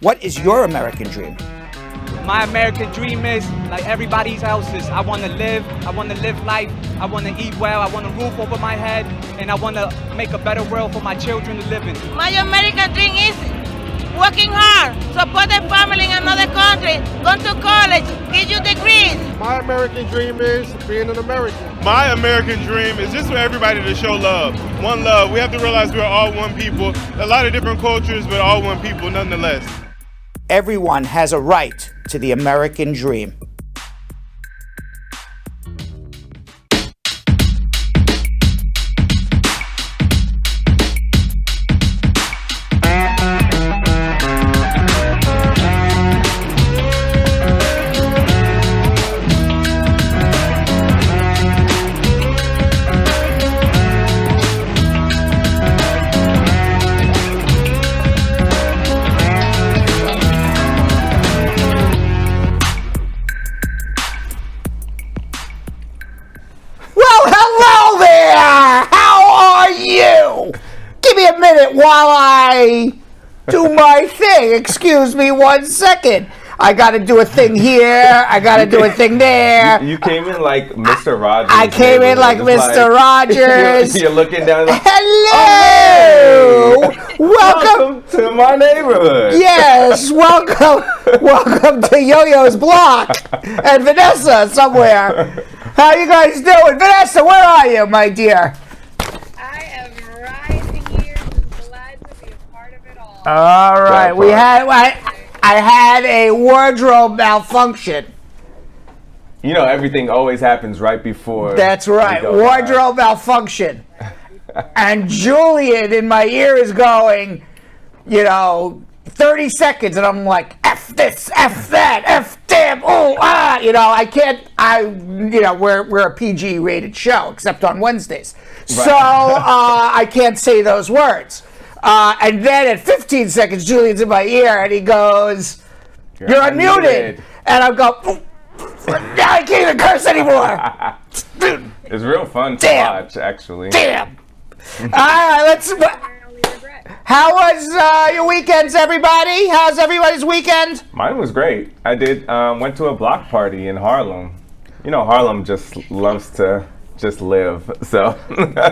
What is your American dream? My American dream is like everybody else's. I want to live life, I want to eat well, I want a roof over my head, and I want to make a better world for my children to live in. My American dream is working hard, support the family in another country, go to college, get your degrees. My American dream is being an American. My American dream is just for everybody to show love. One love. We have to realize we're all one people. A lot of different cultures, but all one people nonetheless. Everyone has a right to the American dream. Give me a minute while I do my thing. Excuse me 1 second. I got to do a thing here. I got to do a thing there. You came in like Mr. Rogers. I came in like Mr. Rogers. You're looking down like, hello. Oh, hey. Welcome to my neighborhood. Yes, welcome to Yo-Yo's block and Vanessa somewhere. How you guys doing? Vanessa, where are you, my dear? All right, I had a wardrobe malfunction. You know, everything always happens right before. That's right, wardrobe malfunction. And Julian in my ear is going, 30 seconds, and I'm like, F this, F that, F damn, oh, I can't, we're a PG rated show, except on Wednesdays. Right. So I can't say those words. And then at 15 seconds, Julian's in my ear, and he goes, "You're unmuted." And I go, "Now I can't even curse anymore." It's real fun to watch, actually. Damn. All right, how was your weekends, everybody? How's everybody's weekend? Mine was great. I went to a block party in Harlem. You know, Harlem just loves to just live, so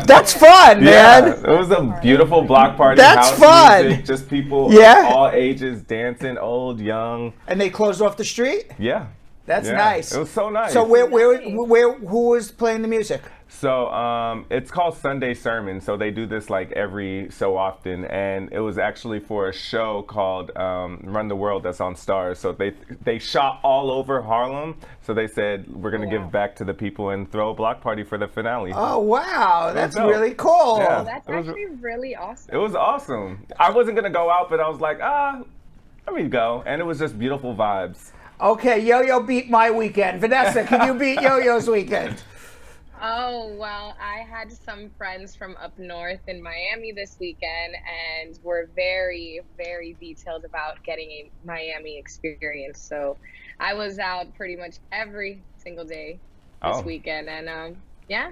that's fun, man. Yeah, it was a beautiful block party. That's house fun. Music, just people, all ages dancing, old, young. And they closed off the street. Yeah, that's nice. It was so nice. So who was playing the music? So it's called Sunday Sermon. So they do this like every so often, and it was actually for a show called Run the World that's on Stars. So they shot all over Harlem. So they said we're gonna give back to the people and throw a block party for the finale. Oh wow, that's really cool. Yeah, that's actually really awesome. It was awesome. I wasn't gonna go out, but I was like, let me go, and it was just beautiful vibes. Okay, Yo-Yo beat my weekend. Vanessa, can you beat Yo-Yo's weekend? Oh, well, I had some friends from up north in Miami this weekend, and were very, very detailed about getting a Miami experience. So I was out pretty much every single day this weekend, and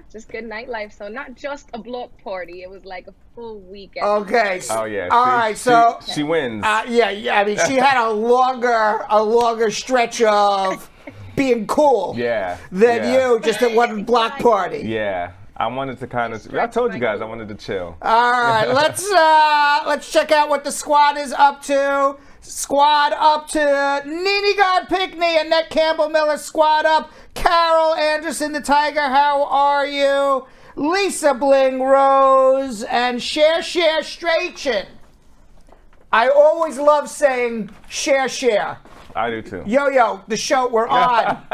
just good nightlife. So not just a block party, it was like a full weekend. Okay. Oh yeah. All right. So she wins. Yeah. I mean, she had a longer stretch of being cool. Than you just at one block party. Yeah. I wanted to kind of. I told you guys I wanted to chill. All right. Let's check out what the squad is up to. Squad up to Nene God Pickney, Annette Campbell Miller. Squad up. Carol Anderson the Tiger, how are you? Lisa Bling Rose and Share Strachan. I always love saying share. I do too. Yo-Yo, the show we're on.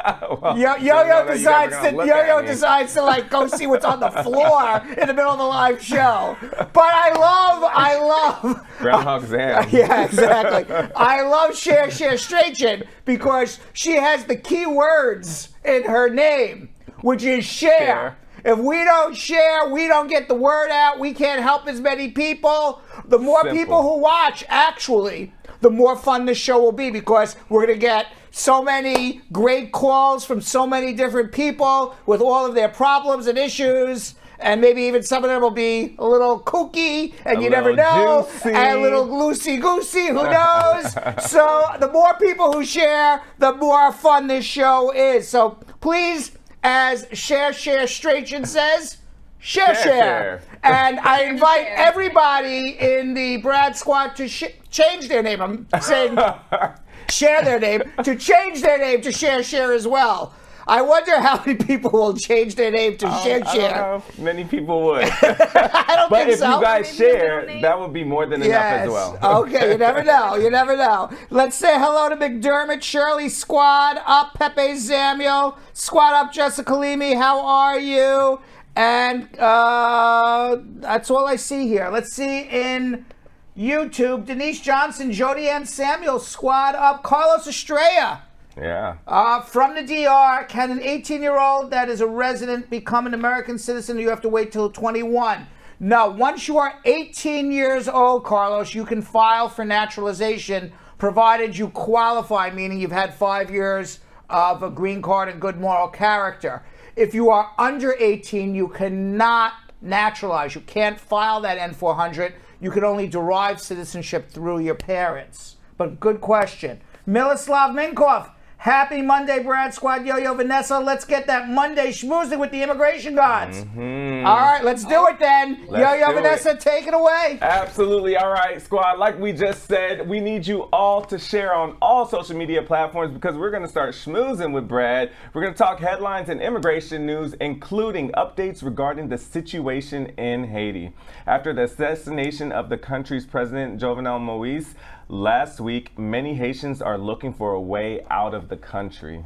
Well, Yo-Yo decides to like go see what's on the floor in the middle of the live show. But I love Groundhog's Day. Yeah, exactly. I love Share Strachan because she has the key words in her name, which is share. If we don't share, we don't get the word out. We can't help as many people. The more people who watch, actually, the more fun this show will be, because we're going to get so many great calls from so many different people with all of their problems and issues. and maybe even some of them will be a little kooky, and A you never little know, juicy. and a little loosey-goosey, who knows? So the more people who share, the more fun this show is. So please, as Share Strachan says, share. And I invite everybody in the Brad Squad to change their name. I'm saying share their name, to change their name to Share as well. I wonder how many people will change their name to Share. I don't know if many people would. I don't But think if so. you guys share, that would be more than enough as well. Okay, you never know. You never know. Let's say hello to McDermott, Shirley, Squad Up, Pepe Zamio, Squad Up, Jessica Limi. How are you? And that's all I see here. Let's see in YouTube, Denise Johnson, Jody Ann Samuel, Squad Up, Carlos Estrella. Yeah. From the DR, can an 18-year-old that is a resident become an American citizen, or you have to wait till 21? No, once you are 18 years old, Carlos, you can file for naturalization, provided you qualify, meaning you've had 5 years of a green card and good moral character. If you are under 18, you cannot naturalize. You can't file that N-400. You can only derive citizenship through your parents. But good question. Miloslav Minkov, happy Monday, Brad Squad, Yo-Yo Vanessa. Let's get that Monday schmoozing with the immigration gods. All right, let's do it then. Yo-Yo Vanessa, take it away. Absolutely. All right, Squad. Like we just said, we need you all to share on all social media platforms, because we're going to start schmoozing with Brad. We're going to talk headlines and immigration news, including updates regarding the situation in Haiti. After the assassination of the country's president, Jovenel Moïse, last week, many Haitians are looking for a way out of the country.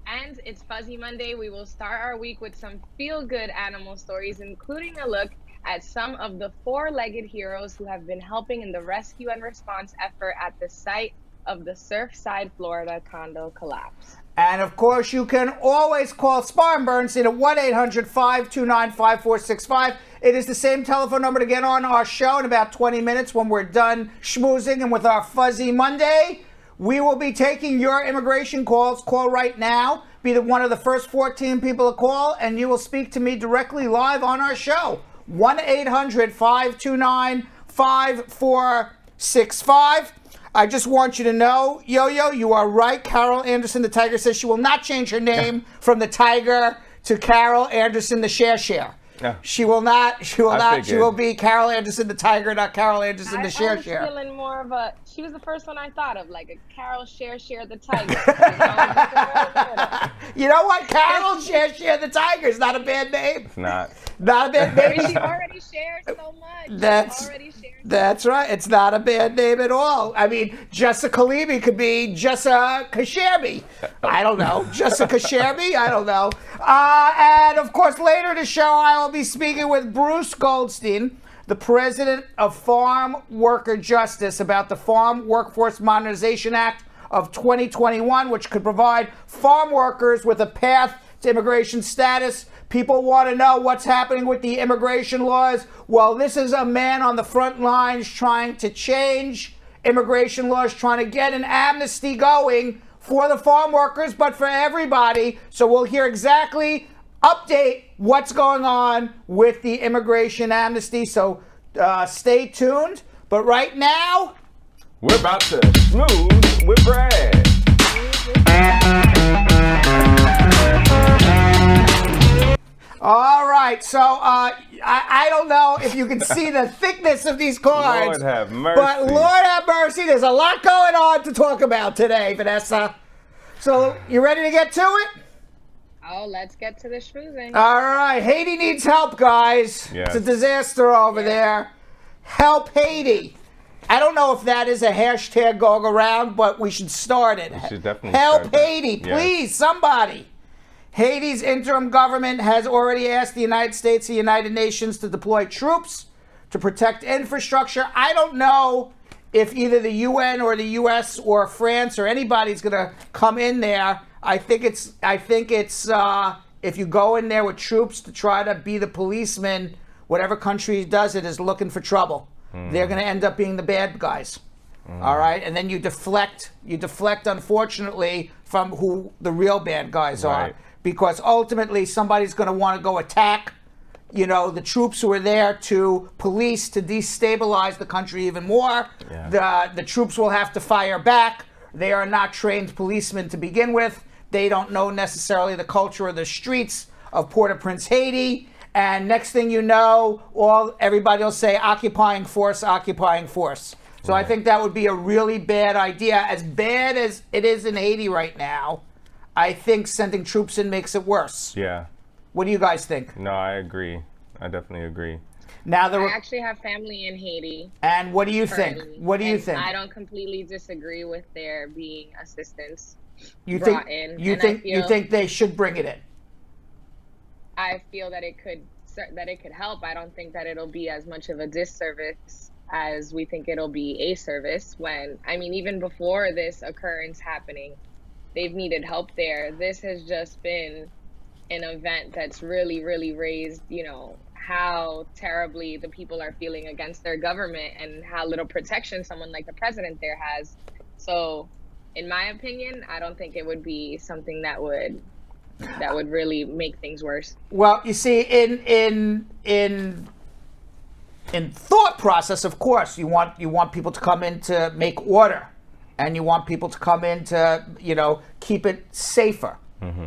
And it's Fuzzy Monday. We will start our week with some feel-good animal stories, including a look at some of the four-legged heroes who have been helping in the rescue and response effort at the site of the Surfside, Florida condo collapse. And of course, you can always call Spar and Bernstein at 1-800-529-5465. It is the same telephone number to get on our show in about 20 minutes when we're done schmoozing and with our Fuzzy Monday. We will be taking your immigration calls. Call right now. Be one of the first 14 people to call, and you will speak to me directly live on our show. 1-800-529-5465. I just want you to know, Yo-Yo, you are right. Carol Anderson, the Tiger, says she will not change her name from the Tiger to Carol Anderson, the Share. Yeah. She will not. She will not. She figured. will be Carol Anderson, the Tiger, not Carol Anderson, the Share. I was feeling more of a, she was the first one I thought of, like a Carol Share the Tiger. You know what? Carol Share the Tiger is not a bad name. It's not. Not a bad name. She already shared so much. That's right. It's not a bad name at all. I mean, Jessica Levy could be Jessica Kasherby. I don't know. Jessica Kasherby? I don't know. And of course, later in the show, I will be speaking with Bruce Goldstein, the President of Farm Worker Justice, about the Farm Workforce Modernization Act of 2021, which could provide farm workers with a path to immigration status. People want to know what's happening with the immigration laws. Well, this is a man on the front lines trying to change immigration laws, trying to get an amnesty going for the farm workers, but for everybody. So we'll hear exactly, update what's going on with the immigration amnesty. So stay tuned. But right now, we're about to schmooze with Brad. All right, so I don't know if you can see the thickness of these cards. Lord have mercy. But Lord have mercy, there's a lot going on to talk about today, Vanessa. So, you ready to get to it? Oh, let's get to the schmoozing. All right, Haiti needs help, guys. Yes. It's a disaster over there. Help Haiti. I don't know if that is a hashtag going around, but we should start it. We should definitely Help start that. Haiti, Yes. please, somebody. Haiti's interim government has already asked the United States and the United Nations to deploy troops to protect infrastructure. I don't know if either the UN or the US or France or anybody's going to come in there. I think it's if you go in there with troops to try to be the policeman, whatever country does it is looking for trouble. They're going to end up being the bad guys. All right, and then you deflect, unfortunately, from who the real bad guys are. Right. Because ultimately somebody's going to want to go attack the troops who are there to police, to destabilize the country even more. Yeah. The troops will have to fire back. They are not trained policemen to begin with. They don't know necessarily the culture of the streets of Port-au-Prince, Haiti. And next thing you know, everybody will say occupying force, occupying force. So I think that would be a really bad idea. As bad as it is in Haiti right now, I think sending troops in makes it worse. Yeah. What do you guys think? No, I agree. I definitely agree. Now I actually have family in Haiti. And what do you think? currently, What do you and think? I don't completely disagree with there being assistance You brought think in. you and I think you feel- think they should bring it in? I feel that it could help. I don't think that it'll be as much of a disservice as we think it'll be a service. Even before this occurrence happening, they've needed help there. This has just been an event that's really, really raised, how terribly the people are feeling against their government and how little protection someone like the president there has. So, in my opinion, I don't think it would be something that would really make things worse. Well, you see, in thought process, of course, you want people to come in to make order, and you want people to come in to keep it safer.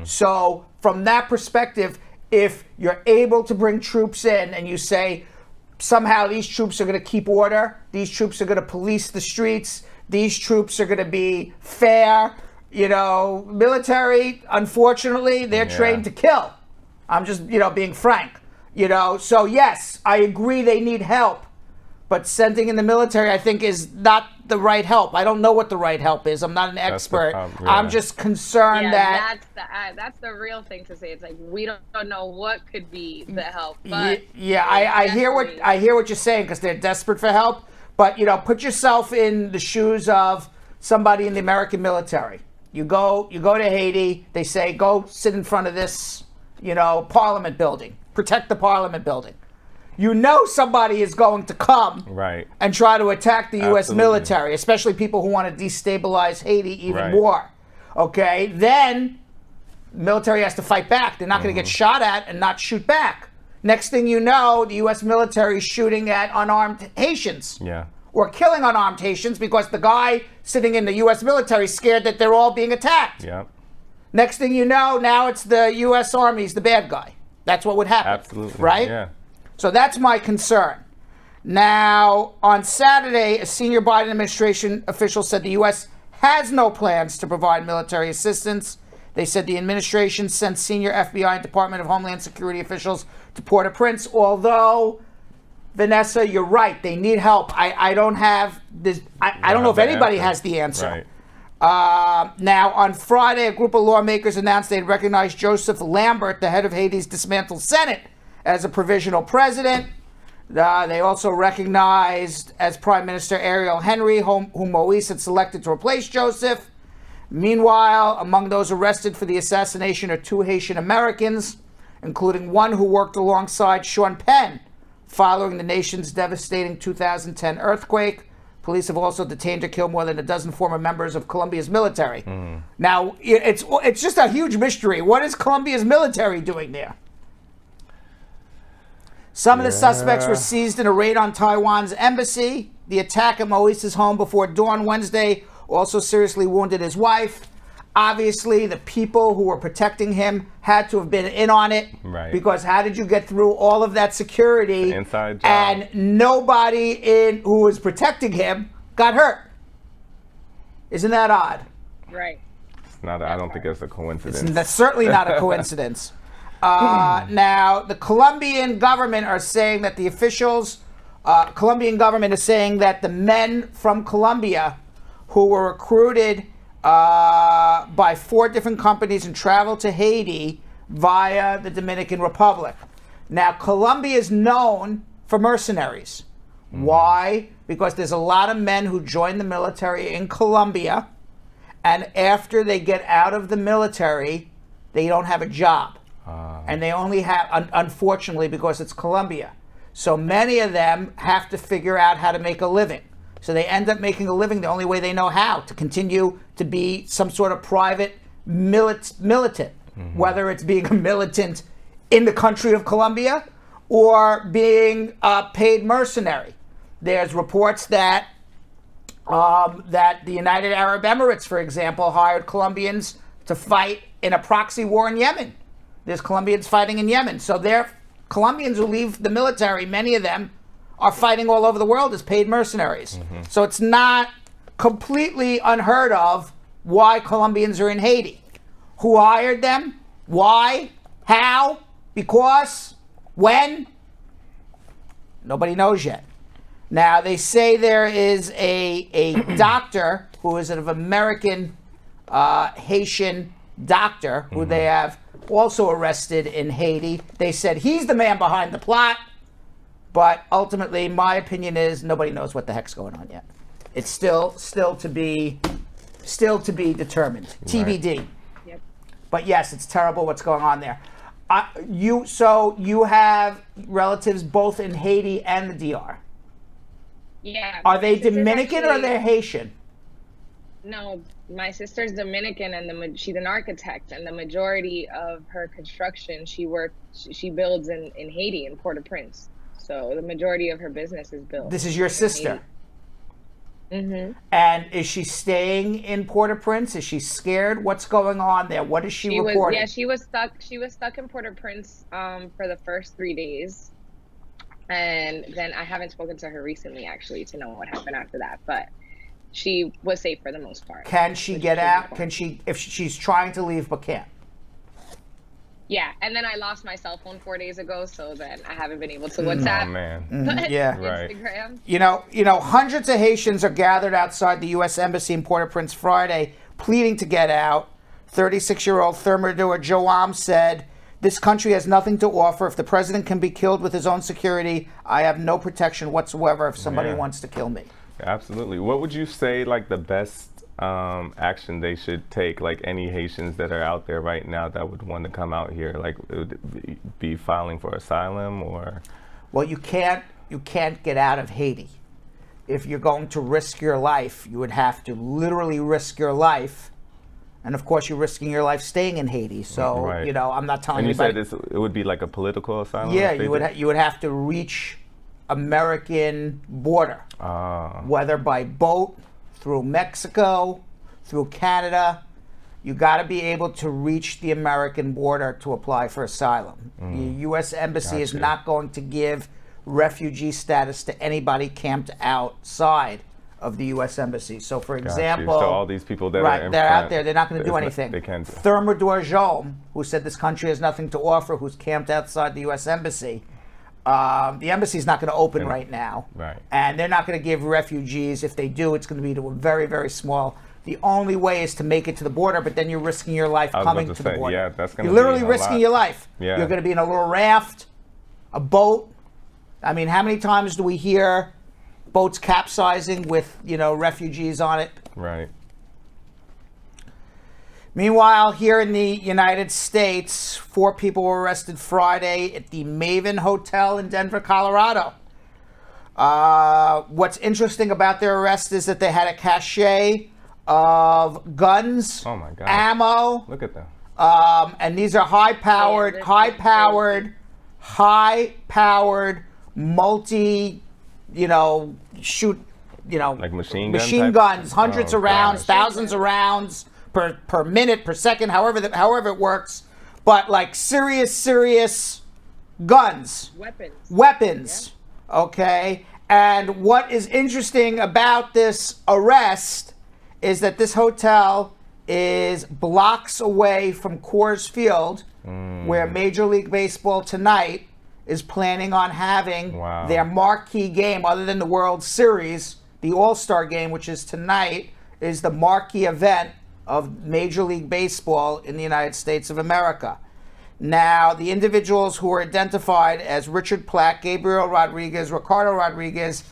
So from that perspective, if you're able to bring troops in and you say somehow these troops are going to keep order, these troops are going to police the streets, these troops are going to be fair. Military, unfortunately, they're trained to kill. I'm just, being frank. So yes, I agree they need help. But sending in the military, I think, is not the right help. I don't know what the right help is. I'm not an expert. I'm just concerned that... That's the real thing to say. It's like, we don't know what could be the help. But I hear what you're saying, because they're desperate for help. But, put yourself in the shoes of somebody in the American military. You go to Haiti, they say, go sit in front of this, Parliament building. Protect the Parliament building. Somebody is going to come and try to attack the U.S. military, especially people who want to destabilize Haiti even more. Okay? Then military has to fight back. They're not going to get shot at and not shoot back. Next thing you know, the U.S. military is shooting at unarmed Haitians. Yeah. Or killing unarmed Haitians because the guy sitting in the U.S. military is scared that they're all being attacked. Yeah. Next thing you know, now it's the U.S. Army's the bad guy. That's what would happen. Absolutely. Right? Yeah. So that's my concern. Now, on Saturday, a senior Biden administration official said the U.S. has no plans to provide military assistance. They said the administration sent senior FBI and Department of Homeland Security officials to Port-au-Prince, although, Vanessa, you're right. They need help. I don't have this. I don't know if anybody has the answer. Right. Now, on Friday, a group of lawmakers announced they'd recognized Joseph Lambert, the head of Haiti's dismantled Senate, as a provisional president. They also recognized as Prime Minister Ariel Henry, whom Moïse had selected to replace Joseph. Meanwhile, among those arrested for the assassination are 2 Haitian Americans, including one who worked alongside Sean Penn following the nation's devastating 2010 earthquake. Police have also detained or killed more than a dozen former members of Colombia's military. Now, it's just a huge mystery. What is Colombia's military doing there? Some of the suspects were seized in a raid on Taiwan's embassy. The attack at Moïse's home before dawn Wednesday also seriously wounded his wife. Obviously, the people who were protecting him had to have been in on it. Right. Because how did you get through all of that security Inside job. and nobody who was protecting him got hurt? Isn't that odd? Right. It's not. I don't think it's a coincidence. That's certainly not a coincidence. Now, the Colombian government are saying that the officials, Colombian government is saying that the men from Colombia who were recruited by 4 different companies and traveled to Haiti via the Dominican Republic. Now, Colombia is known for mercenaries. Why? Because there's a lot of men who join the military in Colombia, and after they get out of the military, they don't have a job. And they only have, unfortunately, because it's Colombia. So many of them have to figure out how to make a living. So they end up making a living the only way they know how, to continue to be some sort of private militant, whether it's being a militant in the country of Colombia or being paid mercenary. There's reports that that the United Arab Emirates, for example, hired Colombians to fight in a proxy war in Yemen. There's Colombians fighting in Yemen. So they're Colombians who leave the military, many of them are fighting all over the world as paid mercenaries. So it's not completely unheard of why Colombians are in Haiti. Who hired them? Why? How? Because? When? Nobody knows yet. Now, they say there is a doctor who is an American Haitian doctor who they have also arrested in Haiti. They said he's the man behind the plot, but ultimately, my opinion is nobody knows what the heck's going on yet. It's still to be determined. TBD. Yep. But yes, it's terrible what's going on there. So you have relatives both in Haiti and the DR. Yeah. Are they my sister's Dominican or are actually- they Haitian? No, my sister's Dominican, and she's an architect, and the majority of her construction she builds in Haiti, in Port-au-Prince. So the majority of her business is built. This is your sister. Mm-hmm. And is she staying in Port-au-Prince? Is she scared? What's going on there? What is she reporting? She was stuck. She was stuck in Port-au-Prince for the first 3 days, and then I haven't spoken to her recently, actually, to know what happened after that. But she was safe for the most part. Can she get out? Can she, if she's trying to leave but can't? Yeah, and then I lost my cell phone 4 days ago, so then I haven't been able to WhatsApp. Oh man. But Yeah. Right. Instagram. You know, hundreds of Haitians are gathered outside the U.S. Embassy in Port-au-Prince Friday, pleading to get out. 36-year-old Thermidor Joam said, "This country has nothing to offer. If the president can be killed with his own security, I have no protection whatsoever if somebody wants to kill me." Absolutely. What would you say, like, the best action they should take? Like, any Haitians that are out there right now that would want to come out here, like, would it be filing for asylum or? Well, you can't get out of Haiti. If you're going to risk your life, you would have to literally risk your life. And of course, you're risking your life staying in Haiti. So, Right. you know, I'm not telling And you anybody. said it would be like a political asylum? Yeah, if they you would did? you would have to reach American border, whether by boat, through Mexico, through Canada. You got to be able to reach the American border to apply for asylum. The U.S. Embassy is Gotcha. not going to give refugee status to anybody camped outside of the U.S. Embassy. So, for Got you. example, So all these people that right, are in they're front, out there. They're not going to do it's not- anything. They can't. Thermidor Joam, who said this country has nothing to offer, who's camped outside the U.S. Embassy. The embassy's not going to open right now. Right. And they're not going to give refugees. If they do, it's going to be to a very, very small. The only way is to make it to the border, but then you're risking your life I was coming about to to the say, border. yeah, that's gonna You're literally be a risking lot. your life. Yeah. You're going to be in a little raft, a boat. I mean, how many times do we hear boats capsizing with, refugees on it? Right. Meanwhile, here in the United States, 4 people were arrested Friday at the Maven Hotel in Denver, Colorado. What's interesting about their arrest is that they had a cache of guns, Oh my God. ammo, Look at them. and these are high-powered, multi, shoot, Like machine gun type? guns, hundreds Oh, of rounds, gosh. thousands of rounds per minute, per second, however it works, but like serious guns, weapons. Okay, and what is interesting about this arrest is that this hotel is blocks away from Coors Field, where Major League Baseball tonight is planning on having Wow. their marquee game, other than the World Series. The All-Star game, which is tonight, is the marquee event of Major League Baseball in the United States of America. Now, the individuals who were identified as Richard Platt, Gabriel Rodriguez, Ricardo Rodriguez,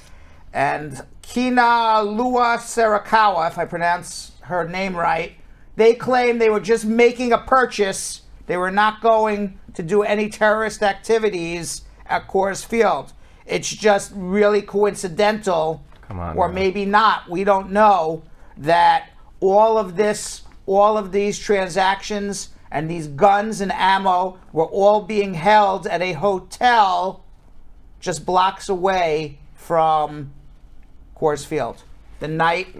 and Kina Lua Sarakawa, if I pronounce her name right, they claim they were just making a purchase. They were not going to do any terrorist activities at Coors Field. It's just really coincidental, Come on or now. maybe not. We don't know that all of these transactions and these guns and ammo were all being held at a hotel just blocks away from Coors Field, the night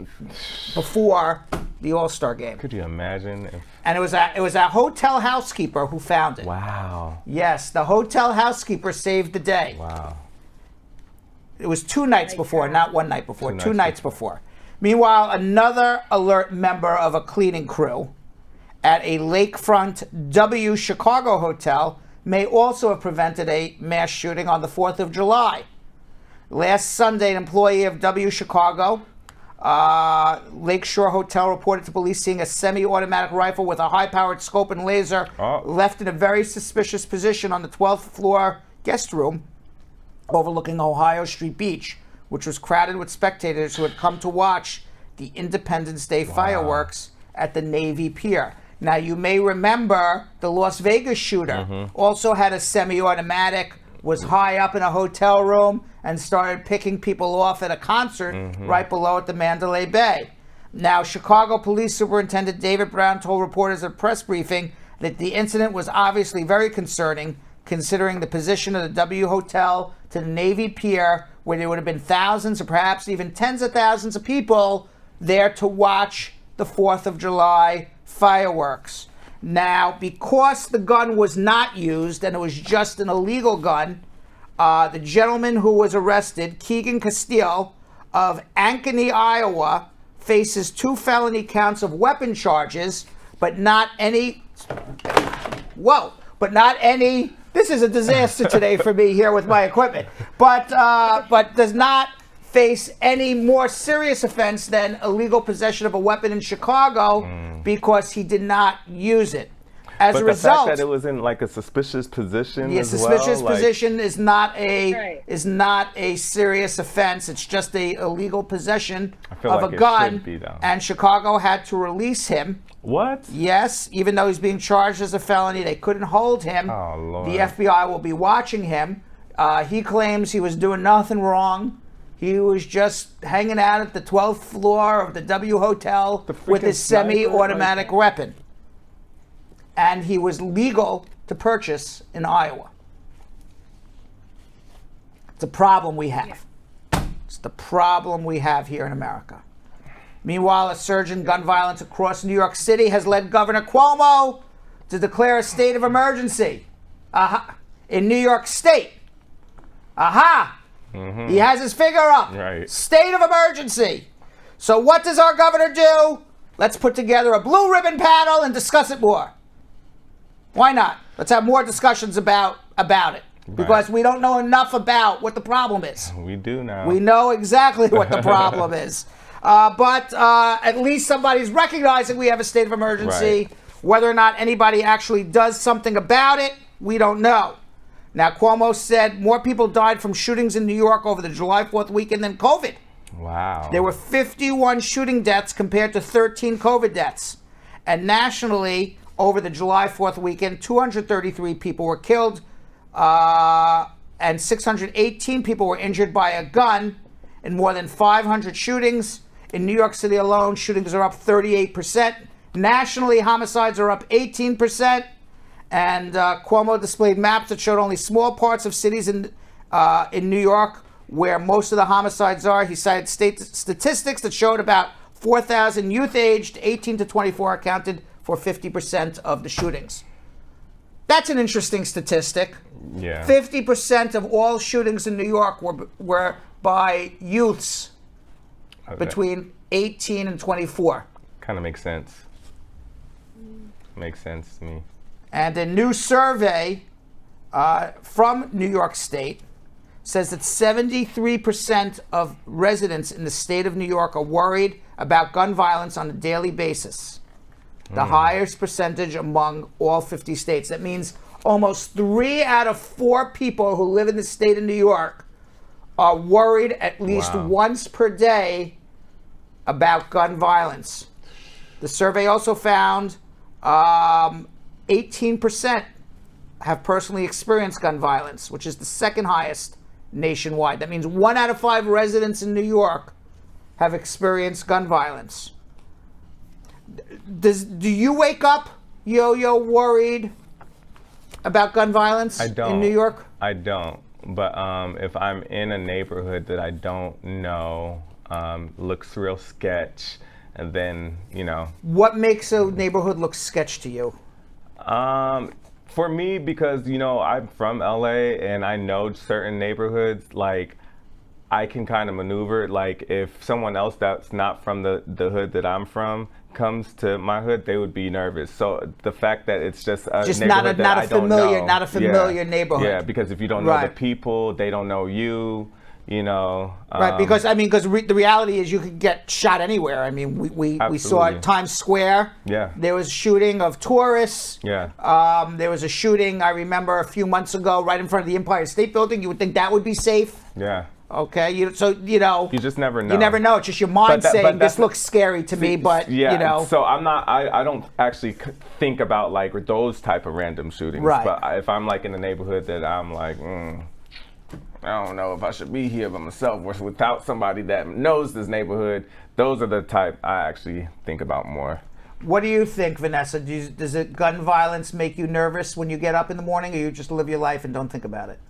before the All-Star game. Could you imagine if... And it was a hotel housekeeper who found it. Wow. Yes, the hotel housekeeper saved the day. Wow. It was 2 nights before, not 1 night before, 2 nights before. Meanwhile, another alert member of a cleaning crew at a lakefront W Chicago hotel may also have prevented a mass shooting on the 4th of July. Last Sunday, an employee of W Chicago Lakeshore Hotel reported to police seeing a semi-automatic rifle with a high-powered scope and laser left in a very suspicious position on the 12th floor guest room overlooking Ohio Street Beach, which was crowded with spectators who had come to watch the Independence Day fireworks at the Navy Pier. Now, you may remember the Las Vegas shooter also had a semi-automatic, was high up in a hotel room, and started picking people off at a concert right below at the Mandalay Bay. Now, Chicago Police Superintendent David Brown told reporters at a press briefing that the incident was obviously very concerning, considering the position of the W Hotel to the Navy Pier, where there would have been thousands or perhaps even tens of thousands of people there to watch the 4th of July fireworks. Now, because the gun was not used and it was just an illegal gun, the gentleman who was arrested, Keegan Castile of Ankeny, Iowa, faces 2 felony counts of weapon charges, but not any... This is a disaster today for me here with my equipment. But does not face any more serious offense than illegal possession of a weapon in Chicago because he did not use it. As a result, the fact that it was in like a suspicious position, the suspicious position is not a serious offense. It's just a illegal possession of a gun, and Chicago had to release him. What? Yes, even though he's being charged as a felony, they couldn't hold him. Oh, Lord. The FBI will be watching him. He claims he was doing nothing wrong. He was just hanging out at the 12th floor of the W Hotel with his semi-automatic weapon. And he was legal to purchase in Iowa. It's a problem we have. It's the problem we have here in America. Meanwhile, a surge in gun violence across New York City has led Governor Cuomo to declare a state of emergency in New York State. He has his finger up. Right. State of emergency. So what does our governor do? Let's put together a blue ribbon panel and discuss it more. Why not? Let's have more discussions about it. Because we don't know enough about what the problem is. We do now. We know exactly what the problem is. But at least somebody's recognizing we have a state of emergency. Right. Whether or not anybody actually does something about it, we don't know. Now, Cuomo said more people died from shootings in New York over the July 4th weekend than COVID. Wow. There were 51 shooting deaths compared to 13 COVID deaths. And nationally, over the July 4th weekend, 233 people were killed and 618 people were injured by a gun in more than 500 shootings. In New York City alone, shootings are up 38%. Nationally, homicides are up 18%. And Cuomo displayed maps that showed only small parts of cities in New York where most of the homicides are. He cited state statistics that showed about 4,000 youth aged 18 to 24 accounted for 50% of the shootings. That's an interesting statistic. Yeah. 50% of all shootings in New York were by youths between 18 and 24. Kind of makes sense. Makes sense to me. And a new survey from New York State says that 73% of residents in the state of New York are worried about gun violence on a daily basis. The highest percentage among all 50 states. That means almost 3 out of 4 people who live in the state of New York are worried at least once per day about gun violence. The survey also found 18% have personally experienced gun violence, which is the second highest nationwide. That means 1 out of 5 residents in New York have experienced gun violence. Do you wake up, Yo-Yo, worried about gun violence in New York? I don't. But if I'm in a neighborhood that I don't know, looks real sketch, and then, you know. What makes a neighborhood look sketch to you? For me, because, you know, I'm from LA and I know certain neighborhoods, like, I can kind of maneuver. Like, if someone else that's not from the hood that I'm from comes to my hood, they would be nervous. So the fact that it's just a neighborhood that I don't know. Not a familiar neighborhood. Yeah, because if you don't know the people, they don't know you. You know, right? Because the reality is you could get shot anywhere. I mean, we saw at Times Square. Yeah. There was a shooting of tourists. Yeah. There was a shooting I remember a few months ago right in front of the Empire State Building. You would think that would be safe. Yeah. Okay. So you know. You just never know. You never know. It's just your mind saying this looks scary to me, but yeah, you know. So I'm not. I don't actually think about like those type of random shootings. Right. But if I'm like in a neighborhood that I'm like. I don't know if I should be here by myself or without somebody that knows this neighborhood. Those are the type I actually think about more. What do you think, Vanessa? Does gun violence make you nervous when you get up in the morning, or you just live your life and don't think about it?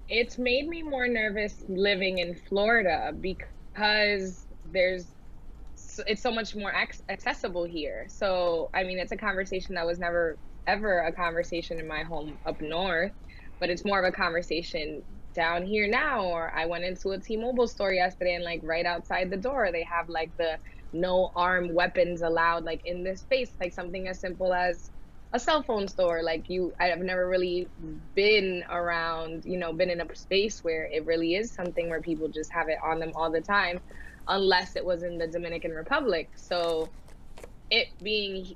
It's made me more nervous living in Florida because it's so much more accessible here. So, I mean, it's a conversation that was never, ever a conversation in my home up north. But it's more of a conversation down here now. Or I went into a T-Mobile store yesterday and like right outside the door, they have like the no armed weapons allowed like in this space, like something as simple as a cell phone store. Like I've never really been around, you know, been in a space where it really is something where people just have it on them all the time, unless it was in the Dominican Republic. So it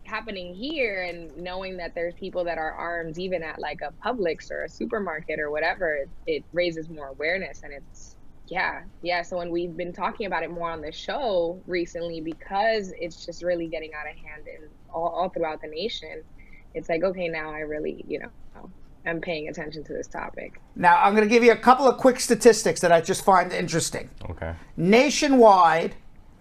happening here and knowing that there's people that are armed even at like a Publix or a supermarket or whatever, it raises more awareness. And it's so when we've been talking about it more on the show recently, because it's just really getting out of hand in all throughout the nation, it's like, okay, now I really, you know, I'm paying attention to this topic. Now I'm going to give you a couple of quick statistics that I just find interesting. Okay. Nationwide,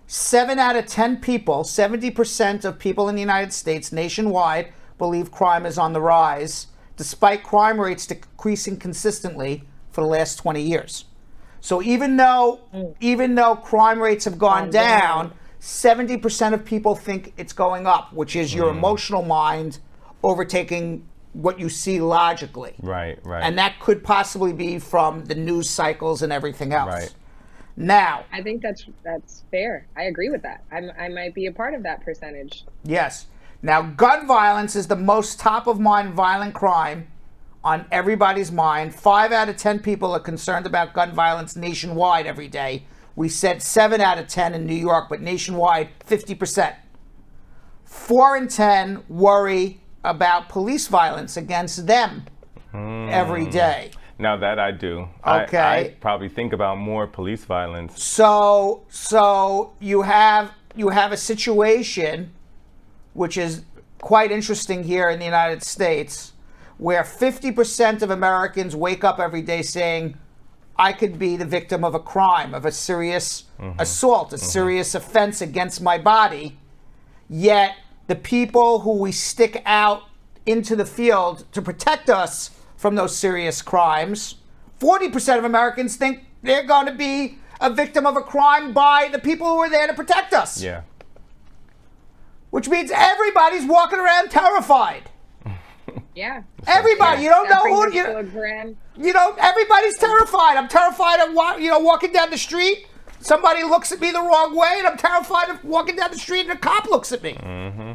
7 out of 10 people, 70% of people in the United States nationwide believe crime is on the rise, despite crime rates decreasing consistently for the last 20 years. So even though crime rates have gone down, 70% of people think it's going up, which is your emotional mind overtaking what you see logically. Right. And that could possibly be from the news cycles and everything else. Right. Now, I think that's fair. I agree with that. I might be a part of that percentage. Yes. Now, gun violence is the most top of mind violent crime on everybody's mind. 5 out of 10 people are concerned about gun violence nationwide every day. We said 7 out of 10 in New York, but nationwide, 50%. 4 in 10 worry about police violence against them every day. Now that I do. Okay. I probably think about more police violence. So you have a situation which is quite interesting here in the United States, where 50% of Americans wake up every day saying, I could be the victim of a crime, of a serious assault, a serious offense against my body. Yet the people who we stick out into the field to protect us from those serious crimes, 40% of Americans think they're going to be a victim of a crime by the people who are there to protect us. Yeah. Which means everybody's walking around terrified. Yeah. Everybody. You don't know who. You know, everybody's terrified. I'm terrified of walking down the street. Somebody looks at me the wrong way, and I'm terrified of walking down the street and a cop looks at me. Mm-hmm.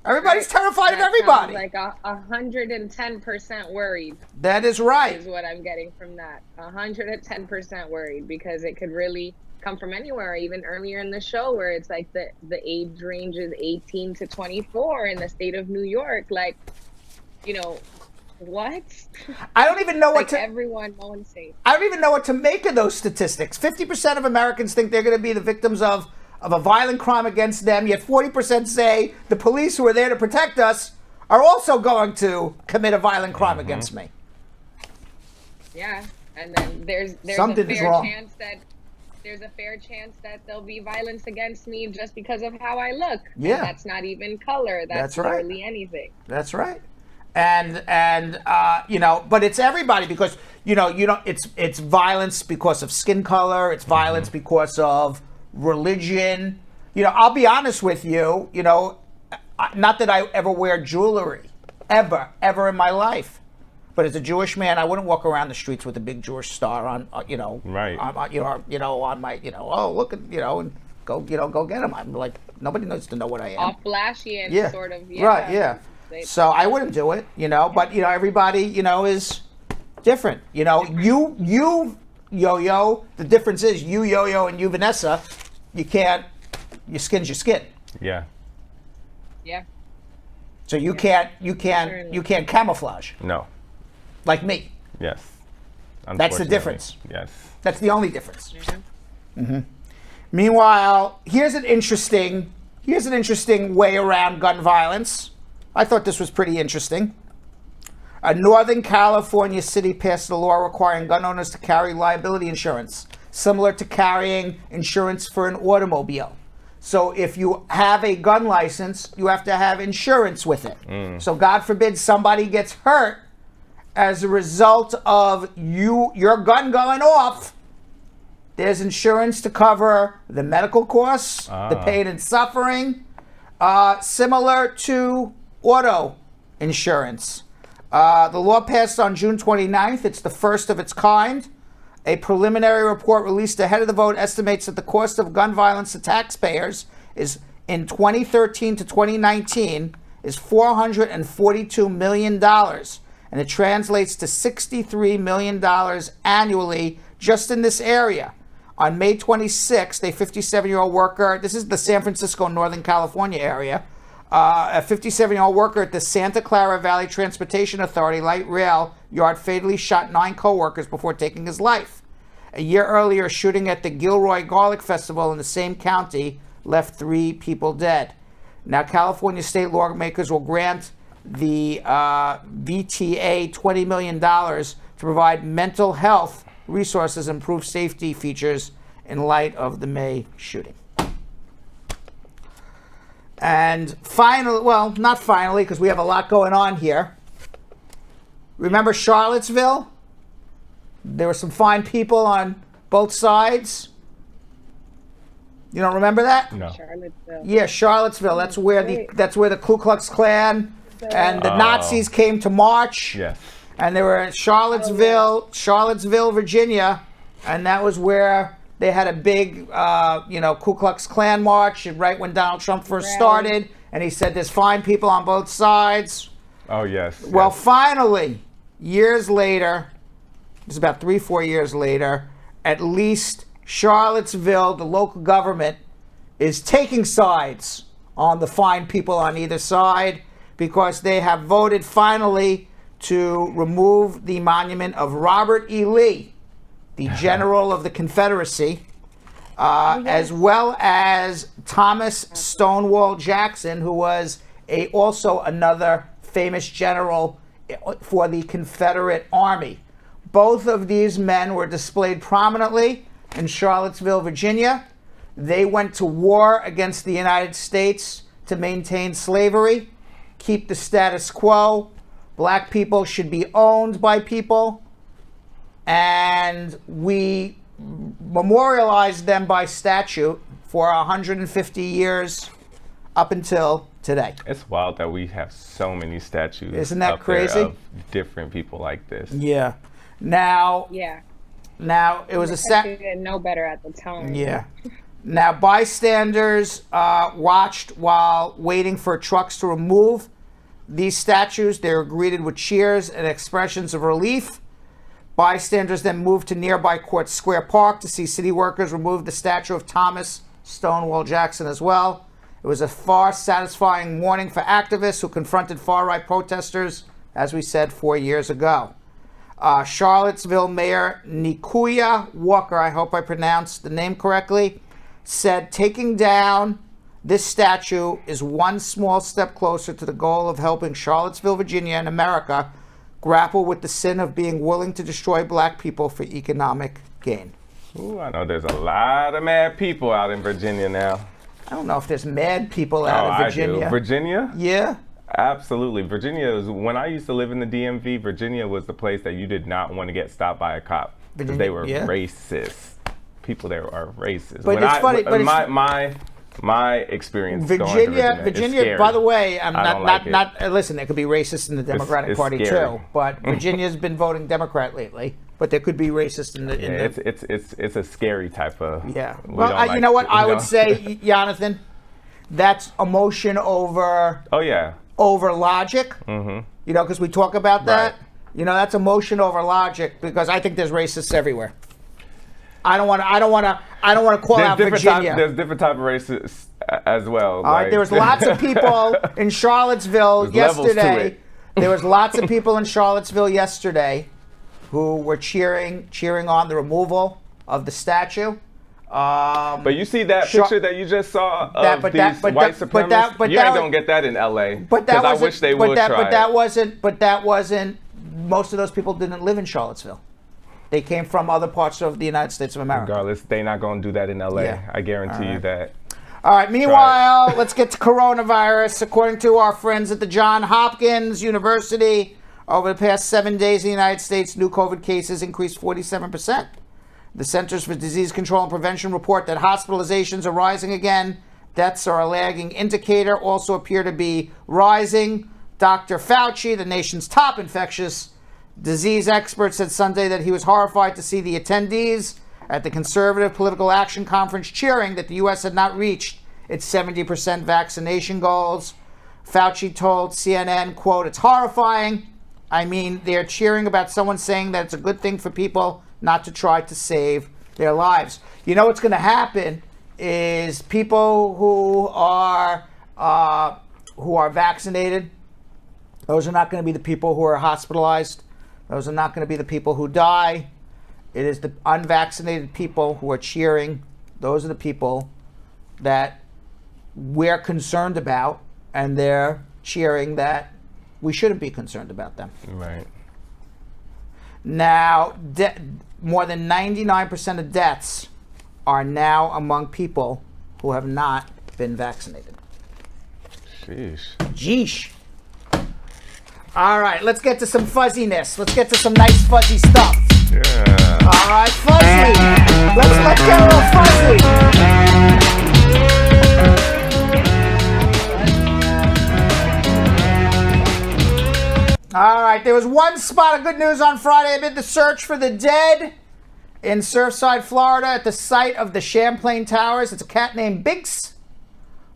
Everybody's terrified of everybody. Like 110% worried. That is right. Is what I'm getting from that. 110% worried, because it could really come from anywhere. Even earlier in the show, where it's like the age range is 18 to 24 in the state of New York. Like, you know, what? I don't even know what to. No one's safe. I don't even know what to make of those statistics. 50% of Americans think they're going to be the victims of a violent crime against them, yet 40% say the police who are there to protect us are also going to commit a violent crime against me. Yeah, and then there's Something a is fair wrong. chance that there'll be violence against me just because of how I look. Yeah. And that's not even color. That's right. hardly anything. That's right. and but it's everybody because it's violence because of skin color, it's violence because of religion. I'll be honest with you, not that I ever wear jewelry, ever in my life, but as a Jewish man, I wouldn't walk around the streets with a big Jewish star on, Right. on my, oh look at, and go get him. I'm like, nobody needs to know what I am. All flashy and Yeah. sort of, Right, yeah. So I wouldn't do it, but everybody, is different. You Yo-Yo, the difference is you Yo-Yo and you Vanessa, your skin's your skin. Yeah. Yeah. So you can't camouflage No. like me. Yes. That's the difference. Yes. That's the only difference. Mm-hmm. Meanwhile, here's an interesting way around gun violence. I thought this was pretty interesting. A Northern California city passed a law requiring gun owners to carry liability insurance, similar to carrying insurance for an automobile. So if you have a gun license, you have to have insurance with it. So God forbid somebody gets hurt as a result of your gun going off. There's insurance to cover the medical costs, the pain and suffering, similar to auto insurance. The law passed on June 29th. It's the first of its kind. A preliminary report released ahead of the vote estimates that the cost of gun violence to taxpayers is in 2013 to 2019 is $442 million. And it translates to $63 million annually just in this area. On May 26th, a 57-year-old worker, this is the San Francisco, Northern California area, a 57-year-old worker at the Santa Clara Valley Transportation Authority light rail yard fatally shot 9 co-workers before taking his life. A year earlier, a shooting at the Gilroy Garlic Festival in the same county left 3 people dead. Now, California state lawmakers will grant the VTA $20 million to provide mental health resources and improve safety features in light of the May shooting. And finally, well, not finally, because we have a lot going on here. Remember Charlottesville? There were some fine people on both sides. You don't remember that? No. Charlottesville. Yeah, Charlottesville. That's where the Ku Klux Klan and the Nazis came to march. Yes. And they were in Charlottesville, Virginia, and that was where they had a big, Ku Klux Klan march right when Donald Trump first started, and he said there's fine people on both sides. Oh, yes. Well, yes. finally, years later, it's about 3-4 years later, at least Charlottesville, the local government, is taking sides on the fine people on either side because they have voted finally to remove the monument of Robert E. Lee, the General of the Confederacy, as well as Thomas Stonewall Jackson, who was also another famous general for the Confederate Army. Both of these men were displayed prominently in Charlottesville, Virginia. They went to war against the United States to maintain slavery, keep the status quo. Black people should be owned by people. And we memorialized them by statute for 150 years up until today. It's wild that we have so many statues. Isn't that up there crazy? of different people like this. Yeah. Now it was I didn't know better at the time. Yeah. Now bystanders watched while waiting for trucks to remove these statues. They were greeted with cheers and expressions of relief. Bystanders then moved to nearby Court Square Park to see city workers remove the statue of Thomas Stonewall Jackson as well. It was a far satisfying morning for activists who confronted far-right protesters, as we said 4 years ago. Charlottesville Mayor Nikuya Walker, I hope I pronounced the name correctly, said taking down this statue is one small step closer to the goal of helping Charlottesville, Virginia, and America grapple with the sin of being willing to destroy black people for economic gain. Ooh, I know there's a lot of mad people out in Virginia now. I don't know if there's mad people out of Virginia. I do. Virginia? Yeah. Absolutely. Virginia is, when I used to live in the DMV, Virginia was the place that you did not want to get stopped by a cop because they were racist. People there are racist. But it's funny. But my experience. Virginia, by the way, I'm not. Listen, there could be racists in the Democratic Party scary. too, but Virginia's been voting Democrat lately. But there could be racists in the. It's a scary type of. Yeah. Well, you know what I would say, Jonathan, that's emotion over. Oh yeah. Over logic. Mm-hmm. You know, because we talk about that. Right. You know, that's emotion over logic because I think there's racists everywhere. I don't want to call out Virginia. There's different type of racists as well. All right, there was lots of people in Charlottesville yesterday. There was lots of people in Charlottesville yesterday who were cheering on the removal of the statue. But you see that picture that you just saw of these white supremacists? You ain't gonna get that in LA. Because I wish they would try. But that wasn't. Most of those people didn't live in Charlottesville. They came from other parts of the United States of America. Regardless, they're not going to do that in LA. Yeah. I guarantee you that. All right. Meanwhile, let's get to coronavirus. According to our friends at the Johns Hopkins University, over the past 7 days in the United States, new COVID cases increased 47%. The Centers for Disease Control and Prevention report that hospitalizations are rising again. Deaths are a lagging indicator, also appear to be rising. Dr. Fauci, the nation's top infectious disease expert, said Sunday that he was horrified to see the attendees at the Conservative Political Action Conference cheering that the U.S. had not reached its 70% vaccination goals. Fauci told CNN, quote, "It's horrifying. I mean, they're cheering about someone saying that it's a good thing for people not to try to save their lives." You know what's going to happen is people who are vaccinated, those are not going to be the people who are hospitalized. Those are not going to be the people who die. It is the unvaccinated people who are cheering. Those are the people that we're concerned about, and they're cheering that we shouldn't be concerned about them. Right. Now, more than 99% of deaths are now among people who have not been vaccinated. Jeesh. All right, let's get to some fuzziness. Let's get to some nice fuzzy stuff. Yeah. All right, fuzzy. Let's get a little fuzzy. All right, there was one spot of good news on Friday amid the search for the dead in Surfside, Florida, at the site of the Champlain Towers. It's a cat named Binks,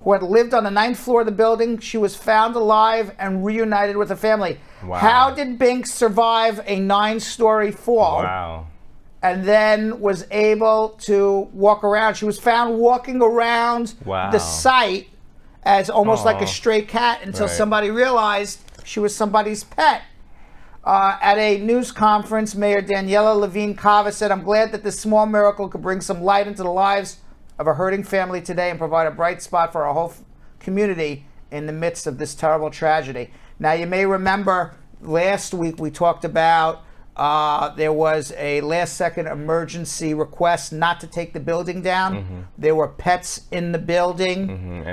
who had lived on the 9th floor of the building. She was found alive and reunited with her family. Wow. How did Binks survive a 9-story fall? Wow. And then was able to walk around? She was found walking around the site as almost like a stray cat until somebody realized she was somebody's pet. At a news conference, Mayor Daniela Levine Cava said, "I'm glad that this small miracle could bring some light into the lives of a hurting family today and provide a bright spot for our whole community in the midst of this terrible tragedy." Now, you may remember last week we talked about there was a last-second emergency request not to take the building down. Mm-hmm. There were pets in the building,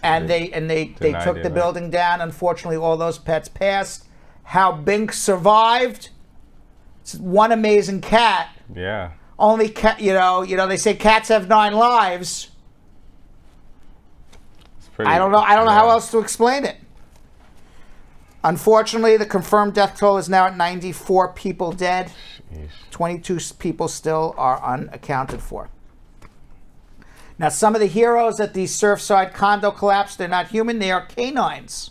and they took the building down. Unfortunately, all those pets passed. How Binks survived? It's one amazing cat. Yeah. Only cat, you know, they say cats have 9 lives. I don't know how else to explain it. Unfortunately, the confirmed death toll is now at 94 people dead. Jeez. 22 people still are unaccounted for. Now, some of the heroes at the Surfside condo collapse, they're not human, they are canines.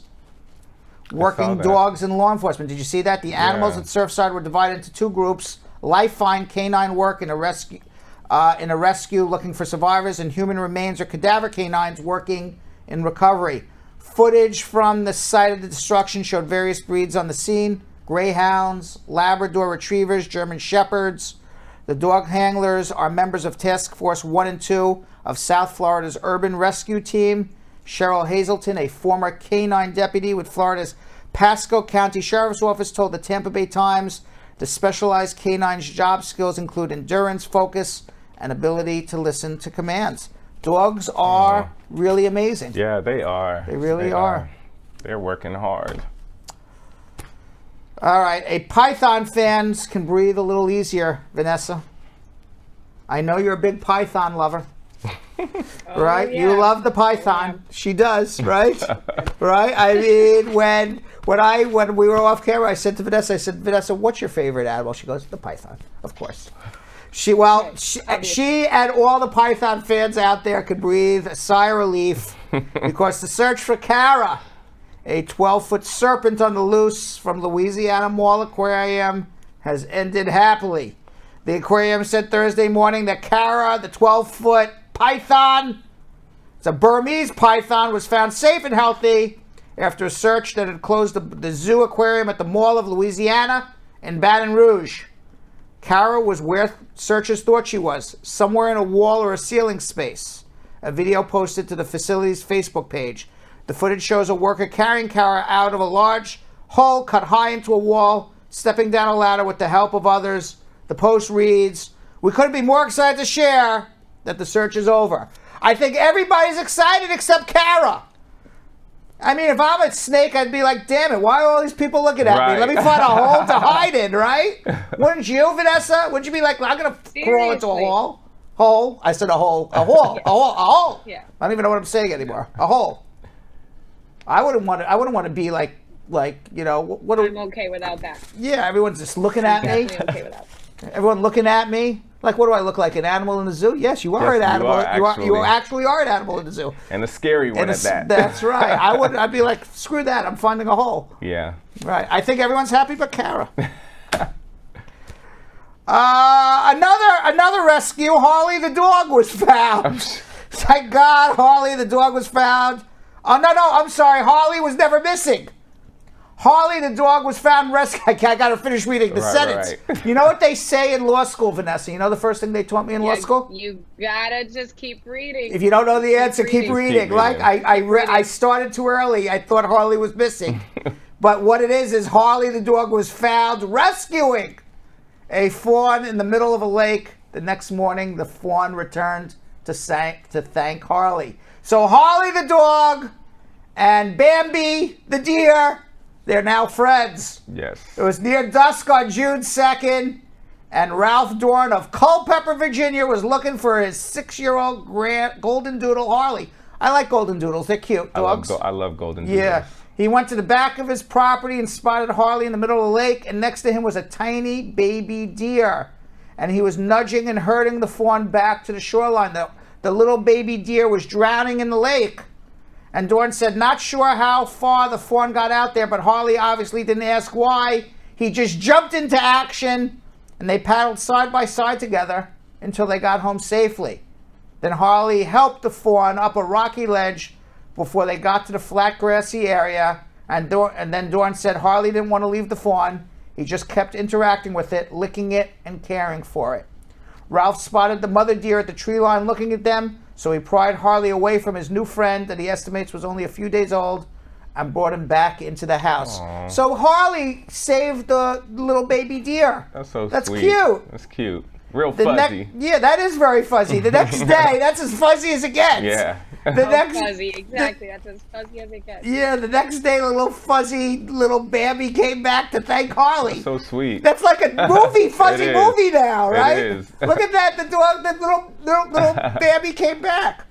Working dogs and law enforcement. Did you see that? The animals at Surfside were divided into 2 groups: life-find canine work in a rescue looking for survivors, and human remains or cadaver canines working in recovery. Footage from the site of the destruction showed various breeds on the scene: greyhounds, Labrador retrievers, German shepherds. The dog handlers are members of Task Force 1 and 2 of South Florida's Urban Rescue Team. Cheryl Hazelton, a former canine deputy with Florida's Pasco County Sheriff's Office, told the Tampa Bay Times the specialized canine's job skills include endurance, focus, and ability to listen to commands. Dogs are really amazing. Yeah, they are. They really are. They're working hard. All right, a Python fans can breathe a little easier, Vanessa. I know you're a big Python lover. Right? yeah. You love the Python. She does, right? Right? I mean, when we were off camera, I said to Vanessa, what's your favorite animal? She goes, the Python, of course. She and all the Python fans out there could breathe a sigh of relief because the search for Cara, a 12-foot serpent on the loose from Louisiana Mall Aquarium, has ended happily. The aquarium said Thursday morning that Cara, the 12-foot python, it's a Burmese python, was found safe and healthy after a search that had closed the zoo aquarium at the Mall of Louisiana in Baton Rouge. Cara was where searchers thought she was, somewhere in a wall or a ceiling space. A video posted to the facility's Facebook page. The footage shows a worker carrying Cara out of a large hole cut high into a wall, stepping down a ladder with the help of others. The post reads, "We couldn't be more excited to share that the search is over." I think everybody's excited except Cara. I mean, if I'm a snake, I'd be like, damn it, why are all these people looking at me? Let me find a hole to hide in, right? Wouldn't you, Vanessa? Wouldn't you be like, I'm going to crawl into a hole? Hole? I said a hole. A hole. A hole. A hole. Yeah. I don't even know what I'm saying anymore. A hole. I wouldn't want to be like, you know, what I'm okay without that. Yeah, everyone's just looking at me. Definitely okay with that. Everyone looking at me. Like, what do I look like? An animal in the zoo? Yes, you are Yes, an you animal. You are actually are an animal in the zoo. And a scary one at that. That's right. I'd be like, screw that. I'm finding a hole. Yeah. Right. I think everyone's happy but Cara. Another rescue. Harley the dog was found. Thank God, Harley the dog was found. Oh, no, I'm sorry. Harley was never missing. Harley the dog was found rescued. I got to finish reading the sentence. Right. You know what they say in law school, Vanessa? You know the first thing they taught me in law school? You gotta just keep reading. If you don't know the answer, keep reading. Like I started too early. I thought Harley was missing. But what it is Harley the dog was found rescuing a fawn in the middle of a lake. The next morning, the fawn returned to thank Harley. So Harley the dog and Bambi the deer, they're now friends. Yes. It was near dusk on June 2nd, and Ralph Dorn of Culpeper, Virginia, was looking for his 6-year-old golden doodle Harley. I like golden doodles. They're cute dogs. I love golden doodles. Yeah. He went to the back of his property and spotted Harley in the middle of the lake, and next to him was a tiny baby deer. And he was nudging and herding the fawn back to the shoreline. The little baby deer was drowning in the lake. And Dorn said, not sure how far the fawn got out there, but Harley obviously didn't ask why. He just jumped into action, and they paddled side by side together until they got home safely. Then Harley helped the fawn up a rocky ledge before they got to the flat grassy area, and then Dorn said Harley didn't want to leave the fawn. He just kept interacting with it, licking it, and caring for it. Ralph spotted the mother deer at the tree line looking at them, so he pried Harley away from his new friend that he estimates was only a few days old and brought him back into the house. Aww. So Harley saved the little baby deer. That's so That's sweet. Cute. That's cute. Real fuzzy. Yeah, that is very fuzzy. The next day, that's as fuzzy as it gets. Yeah. Fuzzy, exactly. That's as fuzzy as it gets. Yeah, the next day, the little fuzzy little Bambi came back to thank Harley. That's so sweet. That's like a movie, fuzzy movie now, right? It is. Look at that. The dog, the little Bambi came back.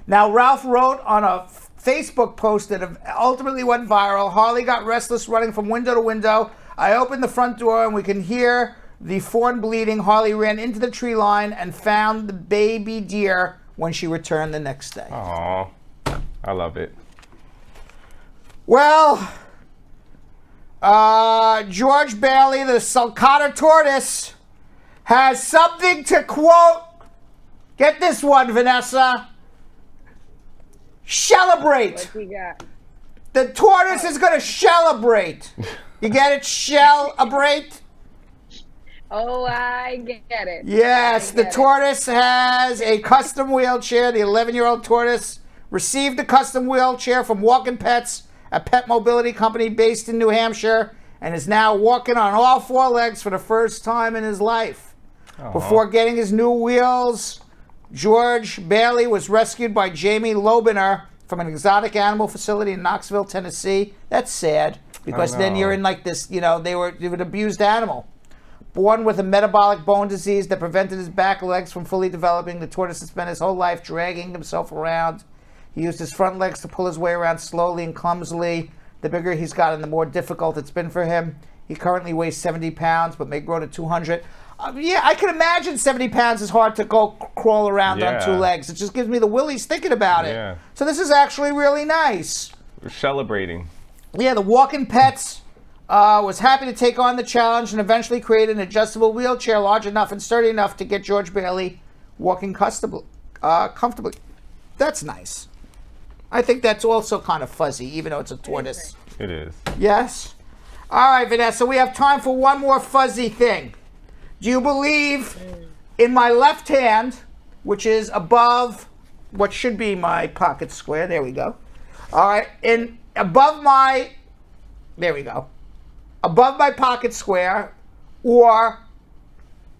Now, Ralph wrote on a Facebook post that ultimately went viral. Harley got restless running from window to window. I opened the front door and we can hear the fawn bleeding. Harley ran into the tree line and found the baby deer when she returned the next day. Aww. I love it. Well, George Bailey, the sulcata tortoise, has something to quote. Get this one, Vanessa. Celebrate. What you got? The tortoise is going to celebrate. You get it? Celebrate? Oh, I get it. Yes, the tortoise has a custom wheelchair. The 11-year-old tortoise received a custom wheelchair from Walking Pets, a pet mobility company based in New Hampshire, and is now walking on all 4 legs for the first time in his life. Aww. Before getting his new wheels, George Bailey was rescued by Jamie Lobiner from an exotic animal facility in Knoxville, Tennessee. That's sad, because then you're in like this, you know, they were an abused animal. Born with a metabolic bone disease that prevented his back legs from fully developing, the tortoise had spent his whole life dragging himself around. He used his front legs to pull his way around slowly and clumsily. The bigger he's gotten, the more difficult it's been for him. He currently weighs 70 pounds, but may grow to 200. Yeah, I can imagine 70 pounds is hard to go crawl around on two legs. It just gives me the willies thinking about it. So this is actually really nice. We're celebrating. Yeah, the Walking Pets was happy to take on the challenge and eventually create an adjustable wheelchair large enough and sturdy enough to get George Bailey walking comfortably. That's nice. I think that's also kind of fuzzy, even though it's a tortoise. It is. Yes? All right, Vanessa, we have time for one more fuzzy thing. Do you believe in my left hand, which is above what should be my pocket square? There we go. All right, above my pocket square, or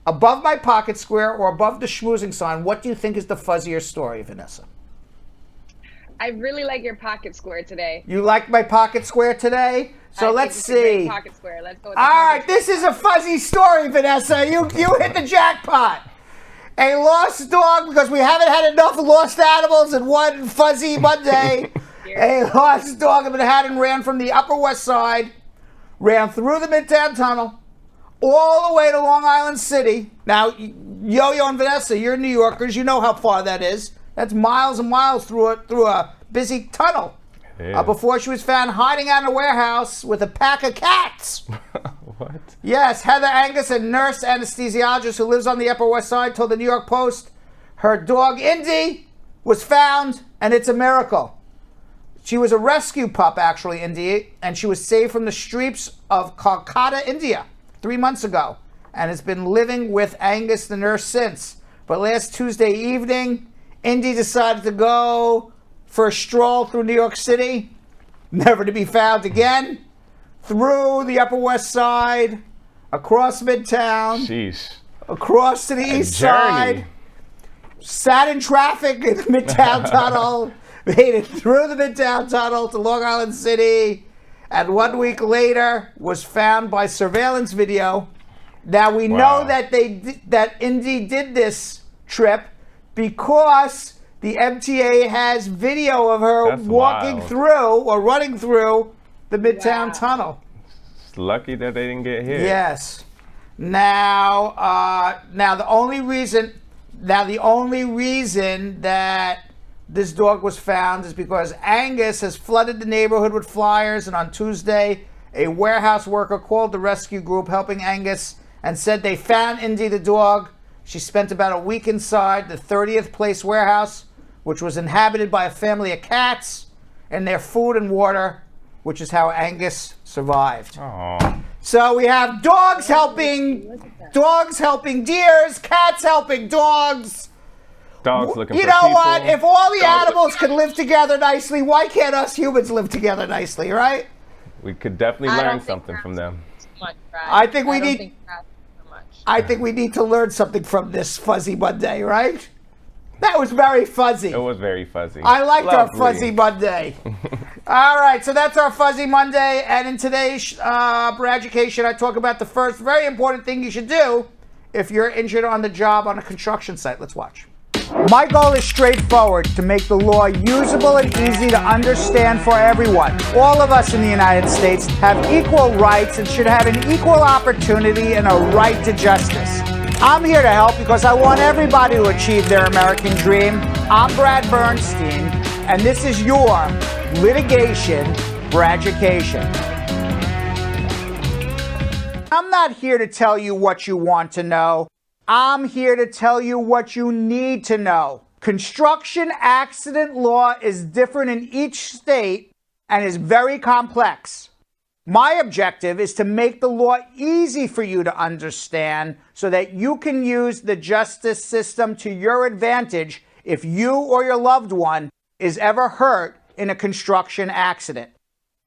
above my pocket square, or above the schmoozing sign, what do you think is the fuzzier story, Vanessa? I really like your pocket square today. You like my pocket square today? So let's see. Pocket square. Let's go with all right, this is a fuzzy story, Vanessa. You hit the jackpot. A lost dog, because we haven't had enough lost animals in one fuzzy Monday. A lost dog in Manhattan ran from the Upper West Side, ran through the Midtown Tunnel, all the way to Long Island City. Now, Yo-Yo and Vanessa, you're New Yorkers. You know how far that is. That's miles and miles through a busy tunnel. Before she was found hiding out in a warehouse with a pack of cats. What? Yes, Heather Angus, a nurse anesthesiologist who lives on the Upper West Side, told the New York Post her dog Indy was found, and it's a miracle. She was a rescue pup, actually, Indy, and she was saved from the streets of Calcutta, India, 3 months ago, and has been living with Angus, the nurse, since. But last Tuesday evening, Indy decided to go for a stroll through New York City, never to be found again, through the Upper West Side, across Midtown, across to the East Side, sat in traffic in the Midtown Tunnel, made it through the Midtown Tunnel to Long Island City, and 1 week later was found by surveillance video. Now we know that that Indy did this trip because the MTA has video of her walking through or running through the Midtown Tunnel. It's lucky that they didn't get hit. Yes. Now the only reason that this dog was found is because Angus has flooded the neighborhood with flyers, and on Tuesday, a warehouse worker called the rescue group helping Angus and said they found Indy the dog. She spent about a week inside the 30th Place warehouse, which was inhabited by a family of cats, and their food and water, which is how Angus survived. Aww. So we have dogs helping deers, cats helping dogs. Dogs looking for people. You know what? If all the animals could live together nicely, why can't us humans live together nicely, right? We could definitely learn something from them. I think we need to learn something from this Fuzzy Monday, right? That was very fuzzy. It was very fuzzy. I liked our Fuzzy Monday. All right, so that's our Fuzzy Monday. And in today's Braducation, I talk about the first very important thing you should do if you're injured on the job on a construction site. Let's watch. My goal is straightforward: to make the law usable and easy to understand for everyone. All of us in the United States have equal rights and should have an equal opportunity and a right to justice. I'm here to help because I want everybody to achieve their American dream. I'm Brad Bernstein, and this is your Litigation Braducation. I'm not here to tell you what you want to know. I'm here to tell you what you need to know. Construction accident law is different in each state and is very complex. My objective is to make the law easy for you to understand so that you can use the justice system to your advantage if you or your loved one is ever hurt in a construction accident.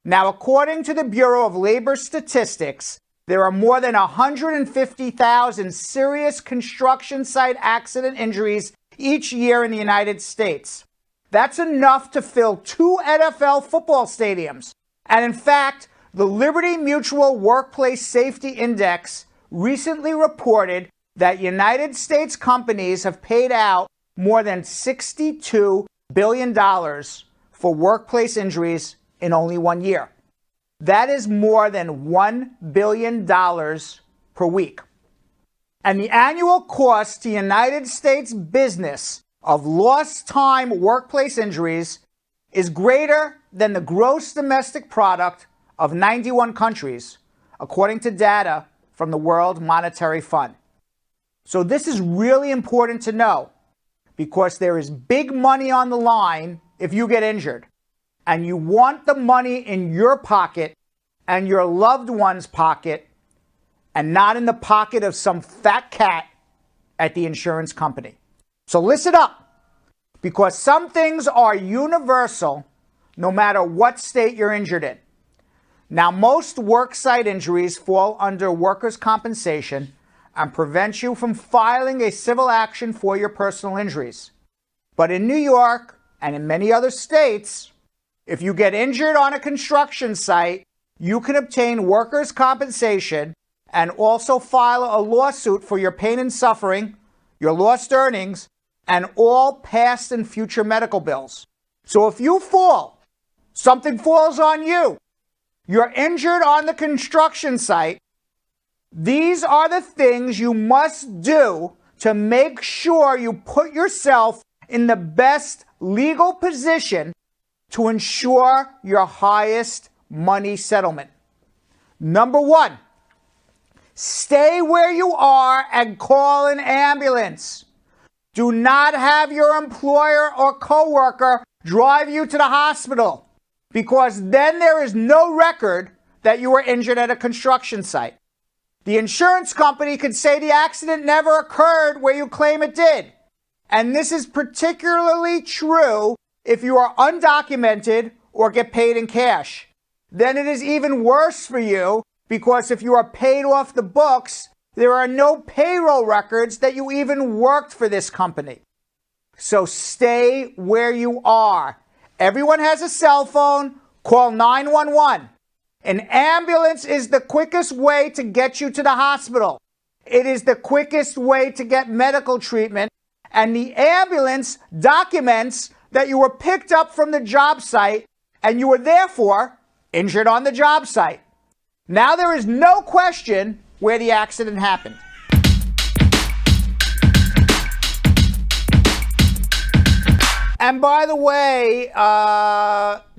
Now, according to the Bureau of Labor Statistics, there are more than 150,000 serious construction site accident injuries each year in the United States. That's enough to fill 2 NFL football stadiums. And in fact, the Liberty Mutual Workplace Safety Index recently reported that United States companies have paid out more than $62 billion for workplace injuries in only 1 year. That is more than $1 billion per week. And the annual cost to United States business of lost time workplace injuries is greater than the gross domestic product of 91 countries, according to data from the World Monetary Fund. So this is really important to know because there is big money on the line if you get injured, and you want the money in your pocket and your loved one's pocket and not in the pocket of some fat cat at the insurance company. So listen up, because some things are universal no matter what state you're injured in. Now, most worksite injuries fall under workers' compensation and prevent you from filing a civil action for your personal injuries. But in New York and in many other states, if you get injured on a construction site, you can obtain workers' compensation and also file a lawsuit for your pain and suffering, your lost earnings, and all past and future medical bills. So if you fall, something falls on you, you're injured on the construction site, these are the things you must do to make sure you put yourself in the best legal position to ensure your highest money settlement. Number 1, stay where you are and call an ambulance. Do not have your employer or coworker drive you to the hospital, because then there is no record that you were injured at a construction site. The insurance company could say the accident never occurred where you claim it did. And this is particularly true if you are undocumented or get paid in cash. Then it is even worse for you, because if you are paid off the books, there are no payroll records that you even worked for this company. So stay where you are. Everyone has a cell phone. Call 911. An ambulance is the quickest way to get you to the hospital. It is the quickest way to get medical treatment. And the ambulance documents that you were picked up from the job site and you were therefore injured on the job site. Now there is no question where the accident happened. And by the way,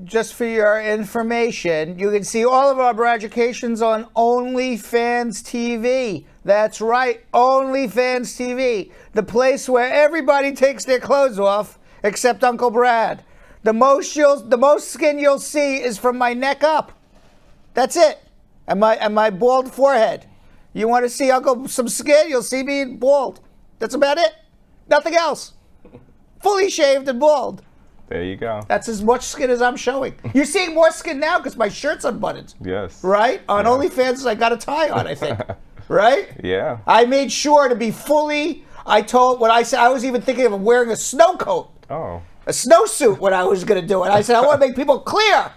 just for your information, you can see all of our educations on OnlyFans TV. That's right, OnlyFans TV, the place where everybody takes their clothes off except Uncle Brad. The most skin you'll see is from my neck up. That's it, and my bald forehead. You want to see some skin? You'll see me bald. That's about it. Nothing else. Fully shaved and bald. There you go. That's as much skin as I'm showing. You're seeing more skin now because my shirt's unbuttoned. Yes. Right? On OnlyFans, I got a tie on, I think. Right? Yeah. I made sure to be fully, I was even thinking of wearing a snow coat. Oh. A snowsuit when I was going to do it. I said, I want to make people clear.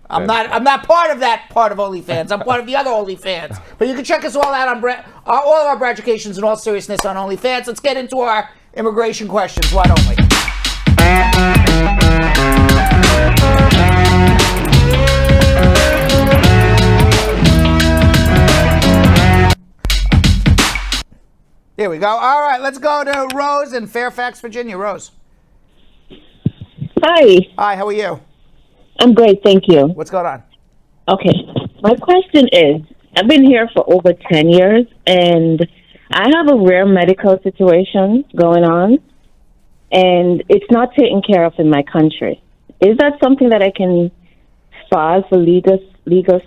I'm not part of that part of OnlyFans. I'm part of the other OnlyFans. But you can check us all out on all of our educations in all seriousness on OnlyFans. Let's get into our immigration questions. Why don't we? Here we go. All right, let's go to Rose in Fairfax, Virginia. Rose. Hi. Hi, how are you? I'm great, thank you. What's going on? Okay. My question is, I've been here for over 10 years, and I have a rare medical situation going on, and it's not taken care of in my country. Is that something that I can file for legal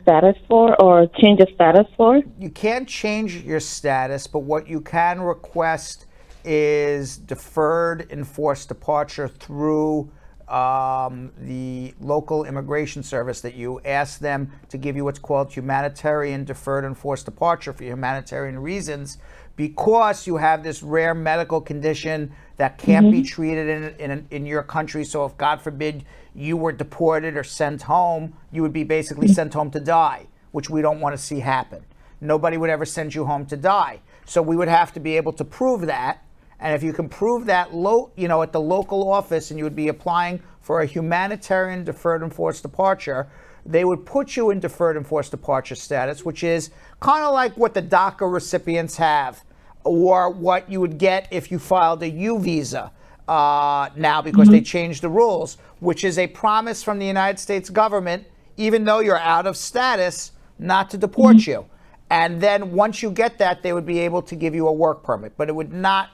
status for, or change of status for? You can't change your status, but what you can request is deferred enforced departure through the local immigration service. That you ask them to give you what's called humanitarian deferred enforced departure for humanitarian reasons, because you have this rare medical condition that can't be treated in your country. So if, God forbid, you were deported or sent home, you would be basically sent home to die, which we don't want to see happen. Nobody would ever send you home to die. So we would have to be able to prove that. And if you can prove that at the local office, and you would be applying for a humanitarian deferred enforced departure, they would put you in deferred enforced departure status, which is kind of like what the DACA recipients have, or what you would get if you filed a U visa now, because they changed the rules, which is a promise from the United States government, even though you're out of status, not to deport you. And then once you get that, they would be able to give you a work permit. But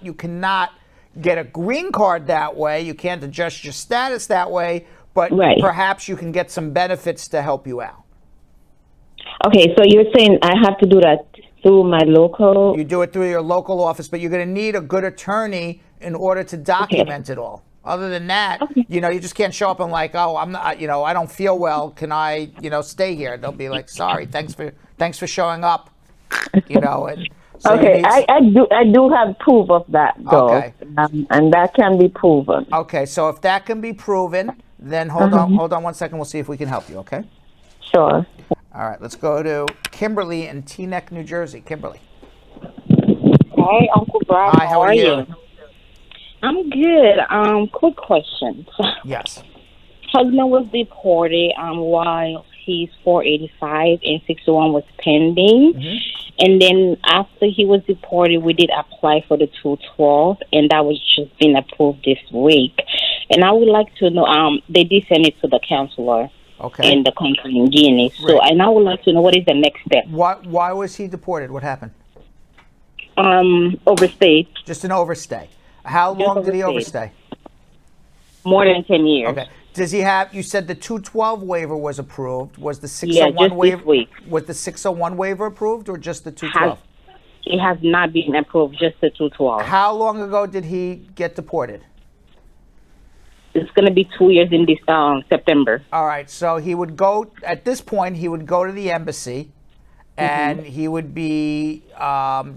you cannot get a green card that way. You can't adjust your status that way, but perhaps you can get some benefits to help you out. Okay, so you're saying I have to do that through my local? You do it through your local office, but you're going to need a good attorney in order to document it all. Other than that, you just can't show up and like, oh, I'm not, I don't feel well. Can I, stay here? They'll be like, sorry, thanks for showing up, And so okay, I do have proof of that, though. Okay. And that can be proven. Okay, so if that can be proven, then hold on 1 second. We'll see if we can help you. Okay. Sure. All right, let's go to Kimberly in Teaneck, New Jersey. Kimberly. Hey, Uncle Brad. Hi, how are you? I'm good. Quick question. Yes. Husband was deported while he's 485 and 601 was pending. And then after he was deported, we did apply for the 212, and that was just been approved this week. And I would like to know, they did send it to the counselor in the country in Guinea. So, and I would like to know, what is the next step? Why was he deported? What happened? Overstayed. Just an overstay. How long did he overstay? More than 10 years. Okay. Does he have? You said the 212 waiver was approved. Was the 601 waiver? This week. Was the 601 waiver approved, or just the 212? It has not been approved. Just the 212. How long ago did he get deported? It's going to be 2 years in this September. All right. So he would go. At this point, he would go to the embassy, and he would be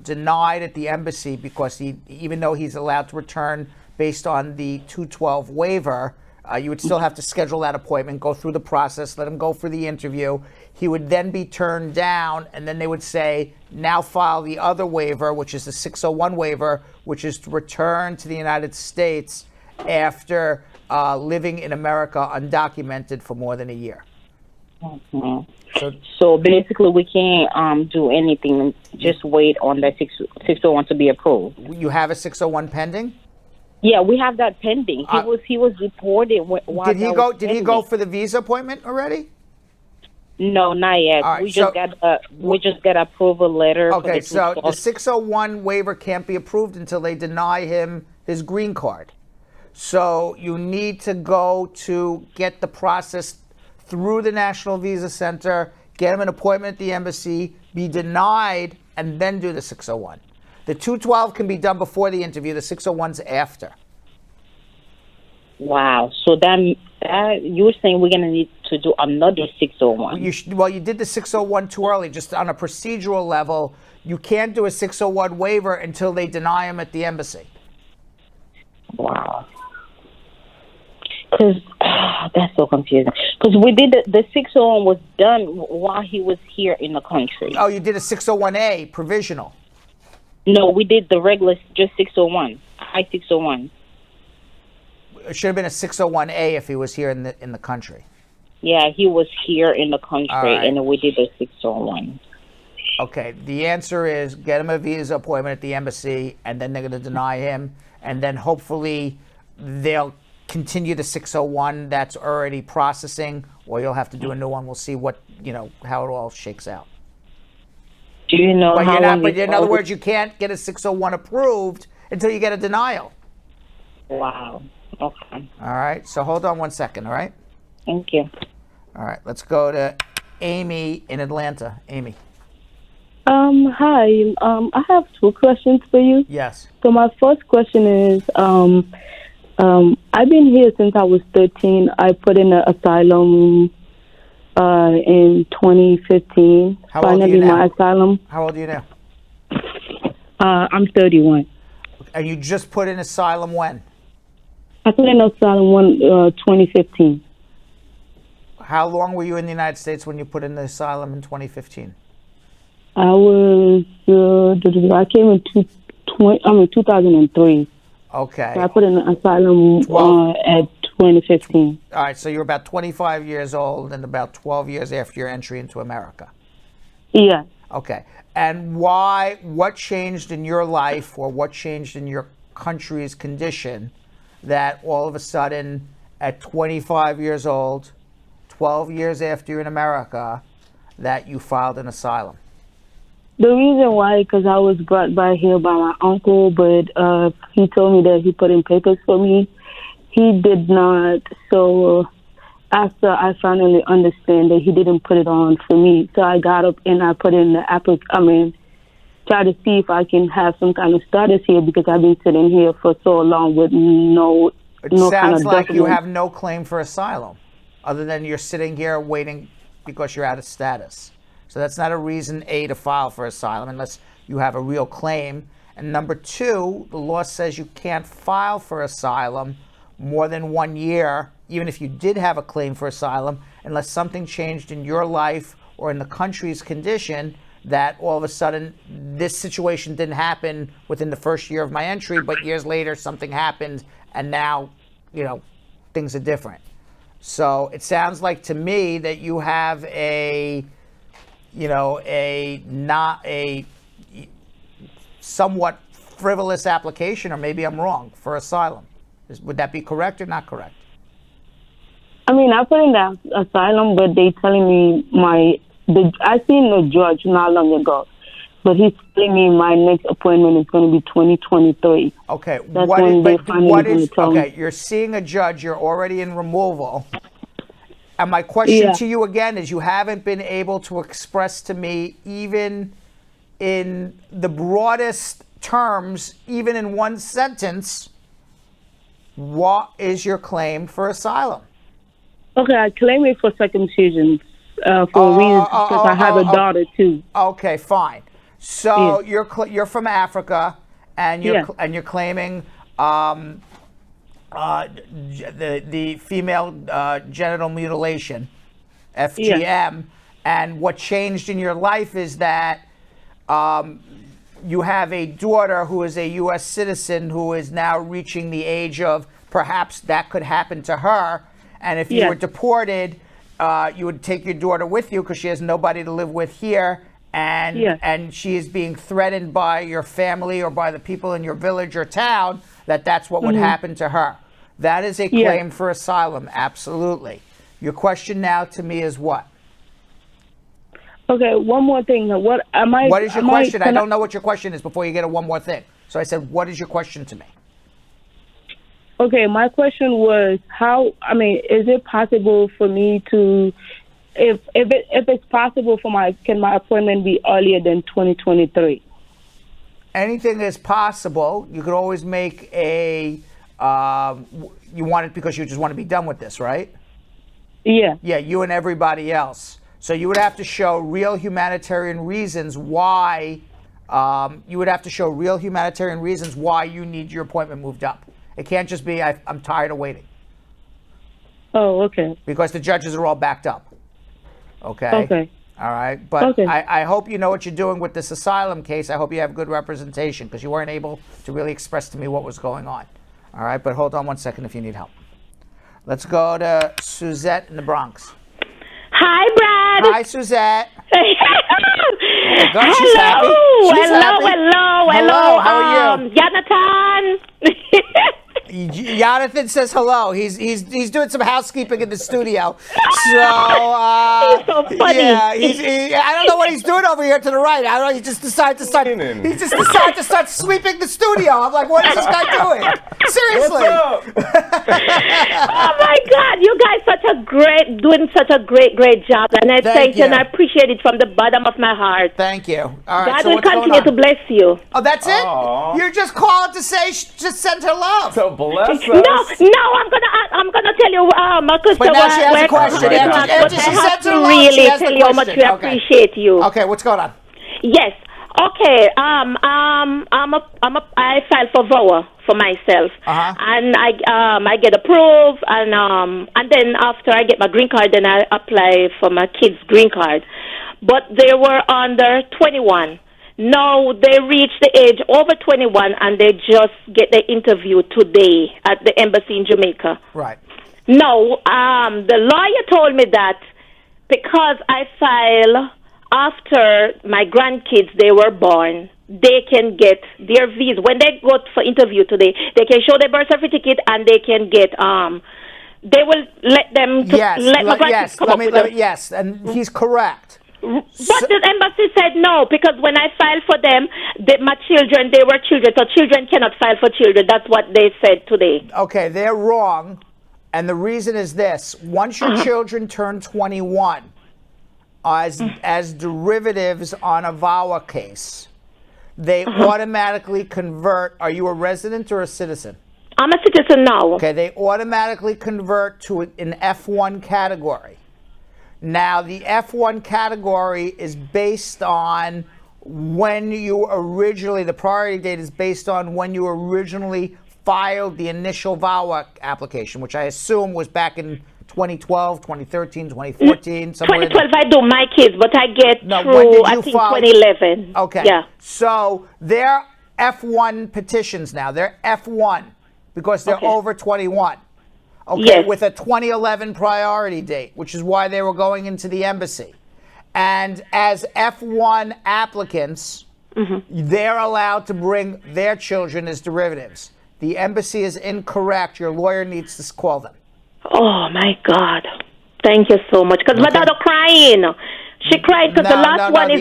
denied at the embassy because even though he's allowed to return based on the 212 waiver. You would still have to schedule that appointment, go through the process, let him go for the interview. He would then be turned down, and then they would say, now file the other waiver, which is the 601 waiver, which is to return to the United States after living in America undocumented for more than a year. So basically, we can't do anything, just wait on that 601 to be approved. You have a 601 pending? Yeah, we have that pending. He was deported. Did he go for the visa appointment already? No, not yet. Right, we just got approval letter. Okay, so the 601 waiver can't be approved until they deny him his green card. So you need to go to get the process through the National Visa Center, get him an appointment at the embassy, be denied, and then do the 601. The 212 can be done before the interview. The 601's after. Wow. So then you were saying we're going to need to do another 601. You did the 601 too early. Just on a procedural level, you can't do a 601 waiver until they deny him at the embassy. Wow. Because that's so confusing. Because we did the 601 was done while he was here in the country. Oh, you did a 601A provisional. No, we did the regular, just 601. I-601. It should have been a 601A if he was here in the country. Yeah, he was here in the country, and we did the 601. Okay, the answer is get him a visa appointment at the embassy, and then they're going to deny him, and then hopefully they'll continue the 601 that's already processing, or you'll have to do a new one. We'll see how it all shakes out. Do you know how long? But in other words, you can't get a 601 approved until you get a denial. Wow. Okay. All right. So hold on 1 second. All right. Thank you. All right. Let's go to Amy in Atlanta. Amy. Hi. I have two questions for you. Yes. So my first question is, I've been here since I was 13. I put in an asylum in 2015. How old are you now? My asylum. How old are you now? I'm 31. And you just put in asylum when? I put in asylum 2015. How long were you in the United States when you put in the asylum in 2015? I was I came in 2003. Okay. So I put in asylum at 2015. All right, so you're about 25 years old and about 12 years after your entry into America. Yeah. Okay. And what changed in your life or what changed in your country's condition that all of a sudden at 25 years old, 12 years after you're in America, that you filed an asylum? The reason why, because I was brought by here by my uncle, but he told me that he put in papers for me. He did not. So after I finally understand that he didn't put it on for me, so I got up and I put in the try to see if I can have some kind of status here because I've been sitting here for so long with no kind of sounds like you document. have no claim for asylum, other than you're sitting here waiting because you're out of status. So that's not a reason, A, to file for asylum unless you have a real claim. And number two, the law says you can't file for asylum more than 1 year, even if you did have a claim for asylum, unless something changed in your life or in the country's condition that all of a sudden this situation didn't happen within the first year of my entry, but years later something happened and now, things are different. So it sounds like to me that you have a somewhat frivolous application, or maybe I'm wrong, for asylum. Would that be correct or not correct? I mean, I put in the asylum, but they telling me I seen the judge not long ago, but he's telling me my next appointment is going to be 2023. Okay. That's when they finally going to tell me. You're seeing a judge. You're already in removal. And my question to you again is, you haven't been able to express to me, even in the broadest terms, even in one sentence, what is your claim for asylum? Okay, I claim it for circumcision for reasons because I have a daughter too. Okay, fine. So you're from Africa, and you're claiming the female genital mutilation, FGM, and what changed in your life is that you have a daughter who is a U.S. citizen who is now reaching the age of perhaps that could happen to her, and if you were deported, you would take your daughter with you because she has nobody to live with here, and she is being threatened by your family or by the people in your village or town that's what would happen to her. That is a claim for asylum, absolutely. Your question now to me is what? Okay, one more thing. What is your question? I don't know what your question is before you get a one more thing. So I said, what is your question to me? Okay, my question was is it possible for me to, if it's possible can my appointment be earlier than 2023? Anything is possible. You could always make you want it because you just want to be done with this, right? Yeah. Yeah, you and everybody else. So you would have to show real humanitarian reasons why you need your appointment moved up. It can't just be, I'm tired of waiting. Oh, okay. Because the judges are all backed up. Okay? Okay. All right? But I hope you know what you're doing with this asylum case. I hope you have good representation because you weren't able to really express to me what was going on. All right? But hold on one second if you need help. Let's go to Suzette in the Bronx. Hi, Brad. Hi, Suzette. Oh, God, she's happy. She's happy. Hello. How are you? Jonathan. Jonathan says hello. He's doing some housekeeping in the studio. So he's so funny. Yeah, I don't know what he's doing over here to the right. I don't know. He just decided to start sweeping the studio. I'm like, what is this guy doing? Seriously. Oh my God, you guys doing such a great job, and I thank you and I appreciate it from the bottom of my heart. Thank you. All right. God will continue to bless you. Oh, that's it? You're just calling to say just send her love. So bless us. No, I'm gonna tell you, Marcus. But now she has a question. After she sends her love, really she has tell the you how much we question. appreciate you. Okay, what's going on? Yes. Okay. I filed for VAWA for myself, and I get approved, and then after I get my green card, then I apply for my kids' green card. But they were under 21. Now they reach the age over 21, and they just get the interview today at the embassy in Jamaica. Right. No, the lawyer told me that because I file after my grandkids they were born, they can get their visa. When they go for interview today, they can show their birth certificate and they can get they will let them let my grandkids come up with them. Yes, and he's correct. But the embassy said no, because when I filed for them, my children, they were children, so children cannot file for children. That's what they said today. Okay, they're wrong, and the reason is this. Once your children turn 21, as derivatives on a VAWA case, they automatically convert. Are you a resident or a citizen? I'm a citizen now. Okay, they automatically convert to an F1 category. Now, the F1 category is based on when you originally, the priority date is based on when you originally filed the initial VAWA application, which I assume was back in 2012, 2013, 2014. 2012 I do my kids, but I get through, I think, 2011. Okay. Yeah. So they're F1 petitions now. They're F1 because they're over 21. Okay, yes. With a 2011 priority date, which is why they were going into the embassy. And as F1 applicants, they're allowed to bring their children as derivatives. The embassy is incorrect. Your lawyer needs to call them. Oh, my God. Thank you so much. Because my daughter crying. She cried because the last one is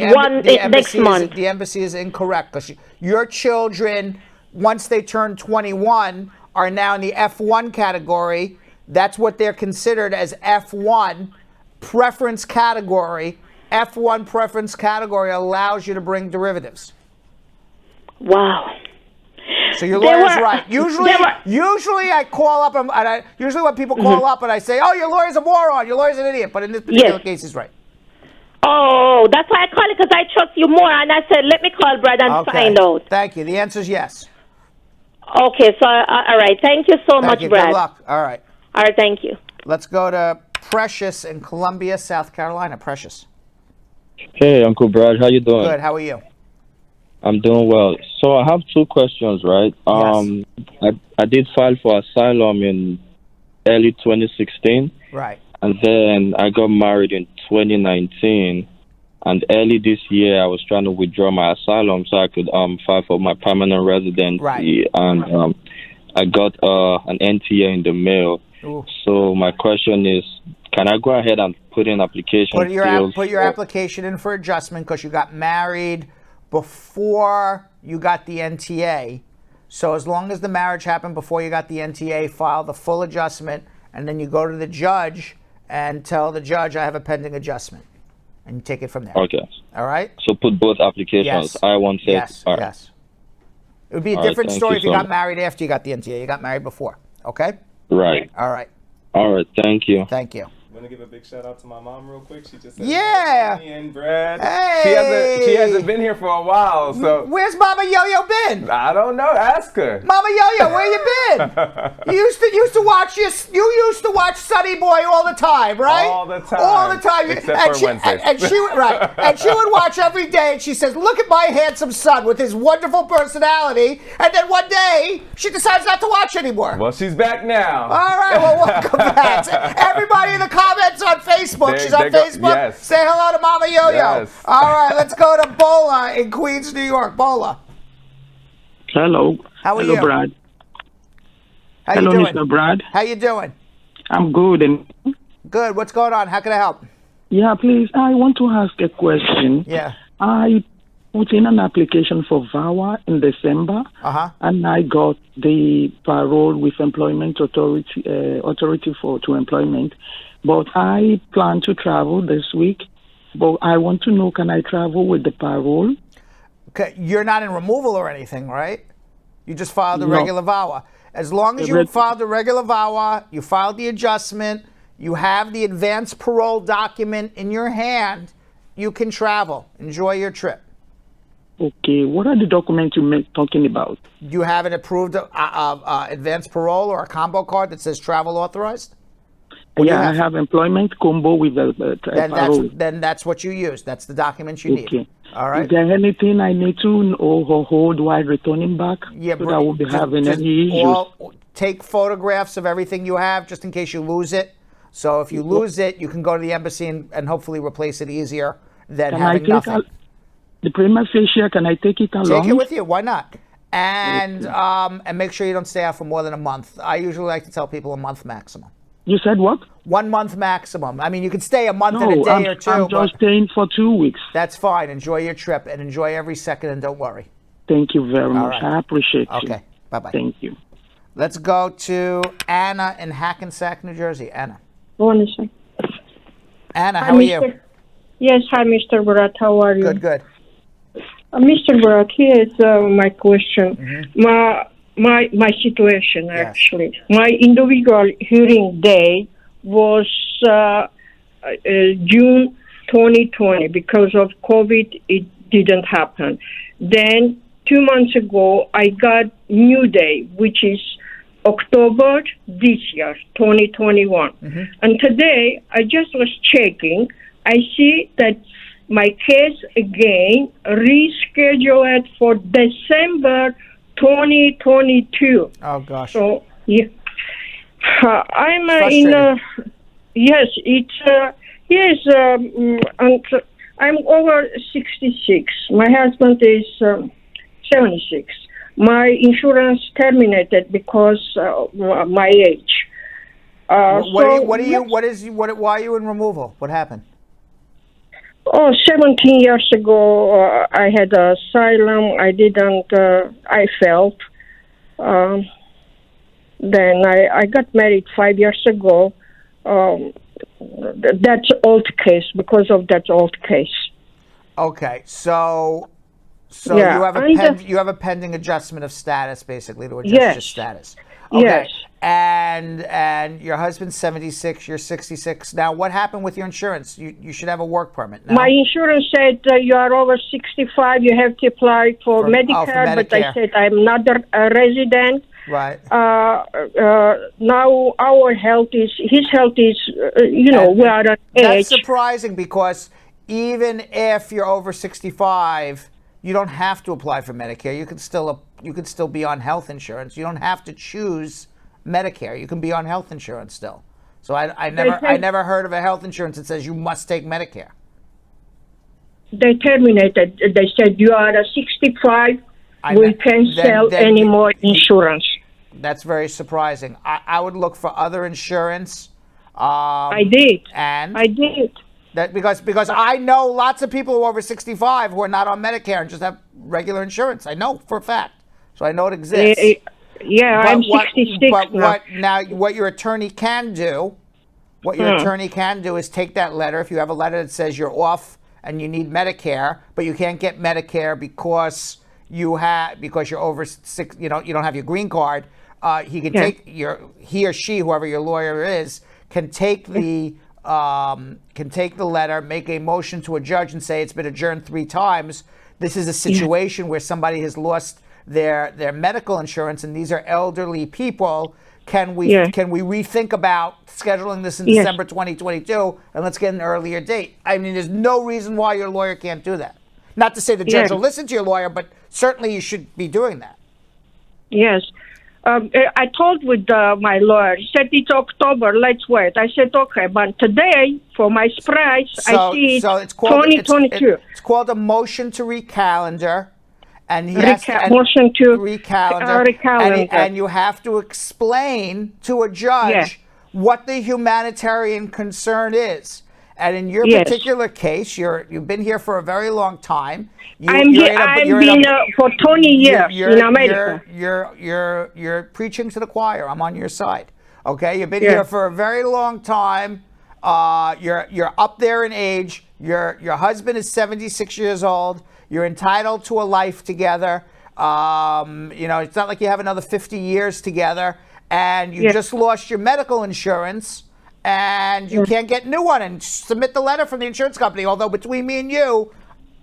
next month. The embassy is incorrect because your children, once they turn 21, are now in the F1 category. That's what they're considered as F1 preference category. F1 preference category allows you to bring derivatives. Wow. So your lawyer's right. Usually I call up and usually when people call up and I say, "Oh, your lawyer's a moron. Your lawyer's an idiot." But in this particular case, he's right. Oh, that's why I call it, because I trust you more. And I said, let me call Brad and find out. Thank you. The answer is yes. Okay, so, all right. Thank you so much, Brad. Good luck. All right. All right, thank you. Let's go to Precious in Columbia, South Carolina. Precious. Hey, Uncle Brad. How you doing? Good. How are you? I'm doing well. So I have two questions, right? Yes. I did file for asylum in early 2016. Right. And then I got married in 2019. And early this year, I was trying to withdraw my asylum so I could file for my permanent residency. Right. And I got an NTA in the mail. Ooh. So my question is, can I go ahead and put in application? Put your application in for adjustment because you got married before you got the NTA. So as long as the marriage happened before you got the NTA, file the full adjustment, and then you go to the judge and tell the judge, I have a pending adjustment. And you take it from there. Okay. All right? So put both applications. Yes. I-160. Yes. All right. Yes. It would be a different story if you got married after you got the NTA. You got married before. Okay? Right. All right. All right. Thank you. Thank you. Want to give a big shout out to my mom real quick? She just said, yeah. Hey, and Brad. Hey. She hasn't been here for a while, so. Where's Mama Yo-Yo been? I don't know. Ask her. Mama Yo-Yo, where you been? you used to watch you used to watch Sunny Boy all the time, right? All the time. All the time. Except for Wednesdays. And she would and she would watch every day, and she says, "Look at my handsome son with his wonderful personality." And then one day she decides not to watch anymore. Well, she's back now. All right. Well, welcome back. Everybody in the comments on Facebook. She's on Facebook. Yes. Say hello to Mama Yo-Yo. Yes. All right, let's go to Bola in Queens, New York. Bola. Hello. How are Hello, you? Brad. How Hello, you doing? Mr. Brad. How you doing? I'm good. And good. What's going on? How can I help? Yeah, please. I want to ask a question. Yeah. I put in an application for VAWA in December, and I got the parole with employment authority to employment. But I plan to travel this week. But I want to know, can I travel with the parole? Okay, you're not in removal or anything, right? You just filed the regular VAWA. As long as you filed the regular VAWA, you filed the adjustment, you have the advance parole document in your hand, you can travel. Enjoy your trip. Okay, what are the documents you're talking about? You have an approved advanced parole or a combo card that says travel authorized? Yeah, I have employment combo with a parole. Then that's what you use. That's the documents you need. All right. Is there anything I need to know or hold while returning back? Yeah, so that I won't be having any issues. Take photographs of everything you have just in case you lose it. So if you lose it, you can go to the embassy and hopefully replace it easier than having nothing. The prima facie, can I take it along? Take it with you. Why not? And make sure you don't stay out for more than a month. I usually like to tell people a month maximum. You said what? 1 month maximum. I mean, you could stay a month and a day or two. I'm just staying for 2 weeks. That's fine. Enjoy your trip and enjoy every second and don't worry. Thank you very much. Right. I appreciate you. Okay. Bye-bye. Thank you. Let's go to Anna in Hackensack, New Jersey. Anna. Anna, how are you? Yes, hi, Mr. Barat. How are you? Good. Mr. Barat, here's my question. My situation, actually. My individual hearing day was June 2020. Because of COVID, it didn't happen. Then 2 months ago, I got new day, which is October this year, 2021. And today, I just was checking. I see that my case again rescheduled for December 2022. Oh gosh. So yeah, I'm in. Yes, it's yes. And I'm over 66. My husband is 76. My insurance terminated because my age. Why are you in removal? What happened? 17 years ago, I had asylum. I didn't, I failed. Then I got married 5 years ago. That's old case, because of that old case. Okay, so yeah, you have a pending adjustment of status, basically, to adjust your status. Okay. Yes. And your husband's 76, you're 66. Now, what happened with your insurance? You should have a work permit now. My insurance said you are over 65, you have to apply for Medicare, but I said I'm not a resident. Right. Now our health is, his health is, we are at age. That's surprising, because even if you're over 65, you don't have to apply for Medicare. You can still be on health insurance. You don't have to choose Medicare. You can be on health insurance still. So I never heard of a health insurance that says you must take Medicare. They terminated. They said you are a 65. We can't sell any more insurance. That's very surprising. I would look for other insurance. I did. And I did. That because I know lots of people who are over 65 who are not on Medicare and just have regular insurance. I know for a fact. So I know it exists. Yeah, I'm 66 now. What your attorney can do, is take that letter. If you have a letter that says you're off and you need Medicare, but you can't get Medicare because you're over 6, you don't have your green card. He can take he or she, whoever your lawyer is, can take the letter, make a motion to a judge, and say it's been adjourned 3 times. This is a situation where somebody has lost their medical insurance, and these are elderly people. Can we rethink about scheduling this in December 2022, and let's get an earlier date? I mean, there's no reason why your lawyer can't do that. Not to say the judge will listen to your lawyer, but certainly you should be doing that. Yes. I told with my lawyer. He said it's October. Let's wait. I said okay, but today, for my surprise, I see it's 2022. It's called a motion to recalendar, and motion to recalendar, and you have to explain to a judge what the humanitarian concern is. And in your particular case, you've been here for a very long time. I've been for 20 years in America. You're preaching to the choir. I'm on your side. Okay, you've been here for a very long time. You're up there in age. Your husband is 76 years old. You're entitled to a life together. It's not like you have another 50 years together, and you just lost your medical insurance. And you can't get a new one, and submit the letter from the insurance company. Although between me and you,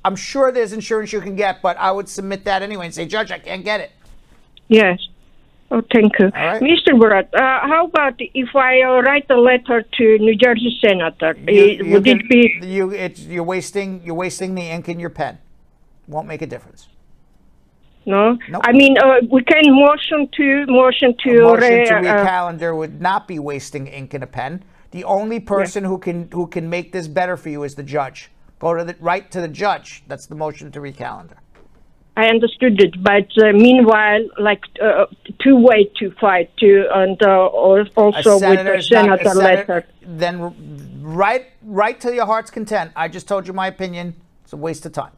I'm sure there's insurance you can get, but I would submit that anyway and say, Judge, I can't get it. Yes. Oh, thank you. All right. Mr. Barat, how about if I write a letter to New Jersey Senator? Would it be... You're wasting the ink in your pen. Won't make a difference. No? Nope. I mean, we can motion to recalendar would not be wasting ink in a pen. The only person who can make this better for you is the judge. Go to right to the judge. That's the motion to recalendar. I understood it, but meanwhile, like two way to fight too, and also with the senator letter. Then write to your heart's content. I just told you my opinion. It's a waste of time.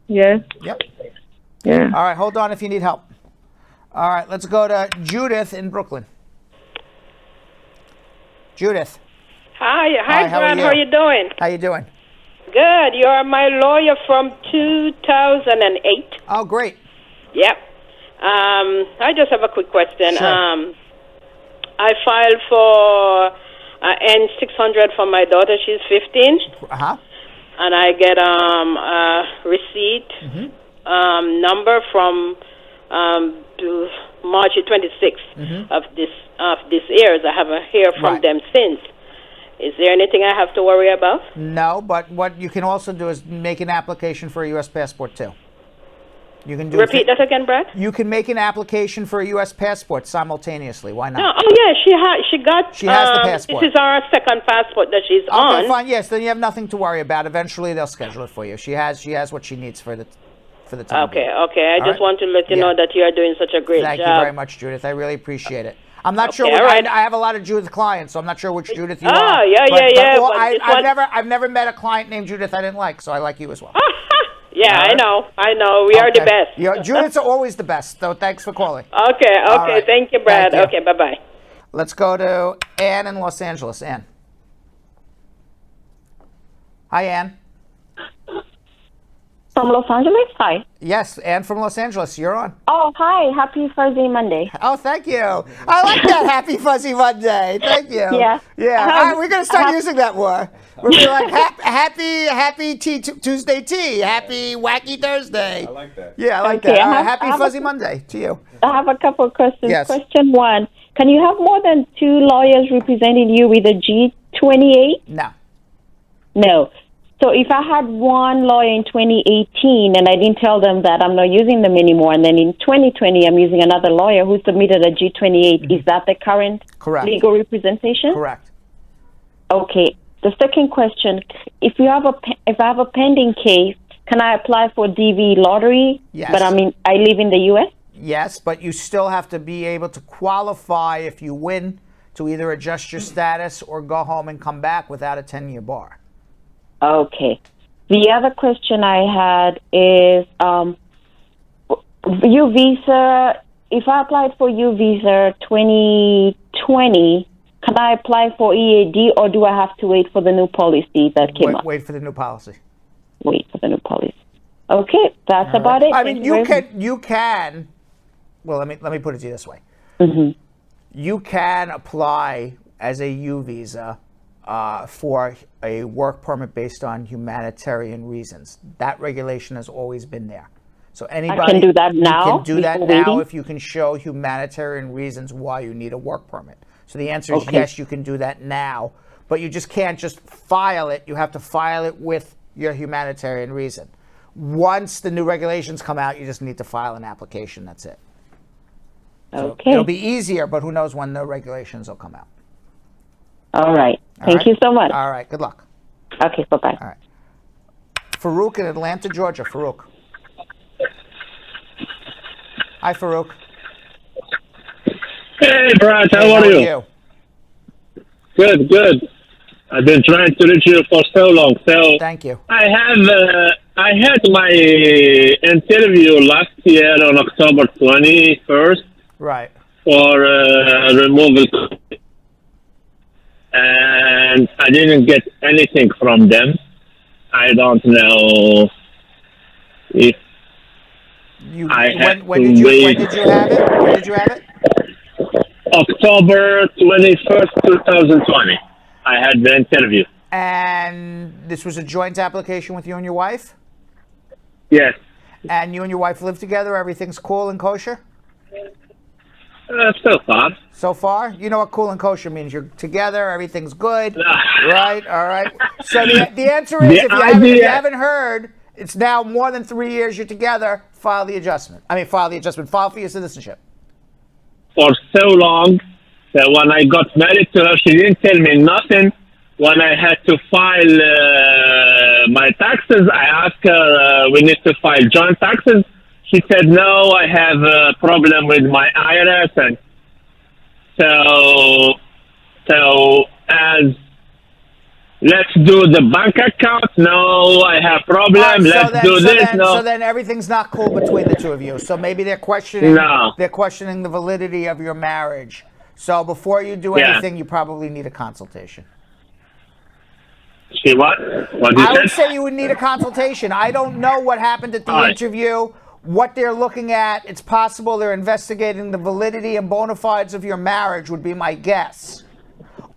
Yeah. Yep. Yeah. All right, hold on if you need help. All right, let's go to Judith in Brooklyn. Judith. Hi, Brad. How are you doing? How you doing? Good. You're my lawyer from 2008. Oh, great. Yep. I just have a quick question. Sure. I filed for N600 for my daughter. She's 15. Uh-huh. And I get a receipt number from March 26th of this year. I haven't heard from them since. Is there anything I have to worry about? No, but what you can also do is make an application for a U.S. passport too. You can do. Repeat that again, Brad. You can make an application for a U.S. passport simultaneously. Why not? No, oh yeah, she has the passport. This is our second passport that she's on. Okay, fine. Yes, then you have nothing to worry about. Eventually, they'll schedule it for you. She has what she needs for the time. Okay. I just want to let you know that you are doing such a great job. Thank you very much, Judith. I really appreciate it. I'm not sure. Right. I have a lot of Judith clients, so I'm not sure which Judith you are. Oh, yeah. Well, I've never met a client named Judith I didn't like, so I like you as well. Yeah, right. I know. We are the best. Judiths are always the best, so thanks for calling. Okay. Right. Thank you, Brad. Thank you. Okay, bye-bye. Let's go to Ann in Los Angeles. Ann. Hi, Ann. From Los Angeles? Hi. Yes, Ann from Los Angeles. You're on. Oh, hi. Happy Fuzzy Monday. Oh, thank you. I like that. Happy Fuzzy Monday. Thank you. Yeah. Yeah. All right, we're going to start using that more. We're going to be like, happy Tuesday tea. Happy Wacky Thursday. I like that. Yeah, I like that. Happy Fuzzy Monday to you. I have a couple of questions. Yes. Question one, can you have more than two lawyers representing you with a G28? No. No. So if I had one lawyer in 2018 and I didn't tell them that I'm not using them anymore, and then in 2020 I'm using another lawyer who submitted a G28, is that the current legal representation? Correct. Okay. The second question, if I have a pending case, can I apply for DV lottery? Yes. But I live in the U.S.? Yes, but you still have to be able to qualify if you win to either adjust your status or go home and come back without a 10-year bar. Okay. The other question I had is U visa. If I applied for U visa 2020, can I apply for EAD or do I have to wait for the new policy that came up? Wait for the new policy. Wait for the new policy. Okay, that's about it. I mean, you can. Well, let me put it to you this way. Mm-hmm. You can apply as a U visa for a work permit based on humanitarian reasons. That regulation has always been there. So anybody I can do that now. You can do that now waiting? if you can show humanitarian reasons why you need a work permit. So the answer is yes, you can do that now, but you just can't just file it. You have to file it with your humanitarian reason. Once the new regulations come out, you just need to file an application. That's it. So okay. It'll be easier, but who knows when the regulations will come out. All right. Thank you so much. All right. Good luck. Okay. Bye-bye. All right. Farouk in Atlanta, Georgia. Farouk. Hi, Farouk. Hey, Brad. How are you? Good. I've been trying to reach you for so long. So thank you. I had my interview last year on October 21st. Right. For removal. And I didn't get anything from them. I don't know if when did you have it? When did you have it? October 21st, 2020. I had the interview. And this was a joint application with you and your wife? Yes. And you and your wife live together? Everything's cool and kosher? So far. So far? You know what cool and kosher means. You're together, everything's good, right? All right. So the answer is, if you haven't heard, it's now more than 3 years you're together, file the adjustment. File for your citizenship. For so long that when I got married to her, she didn't tell me nothing. When I had to file my taxes, I asked her, we need to file joint taxes. She said, no, I have a problem with my IRS. And so as let's do the bank account. No, I have problem. So then everything's not cool between the two of you. So maybe they're questioning the validity of your marriage. So before you do anything, you probably need a consultation. See what? I would say you would need a consultation. I don't know what happened at the interview, what they're looking at. It's possible they're investigating the validity and bona fides of your marriage would be my guess.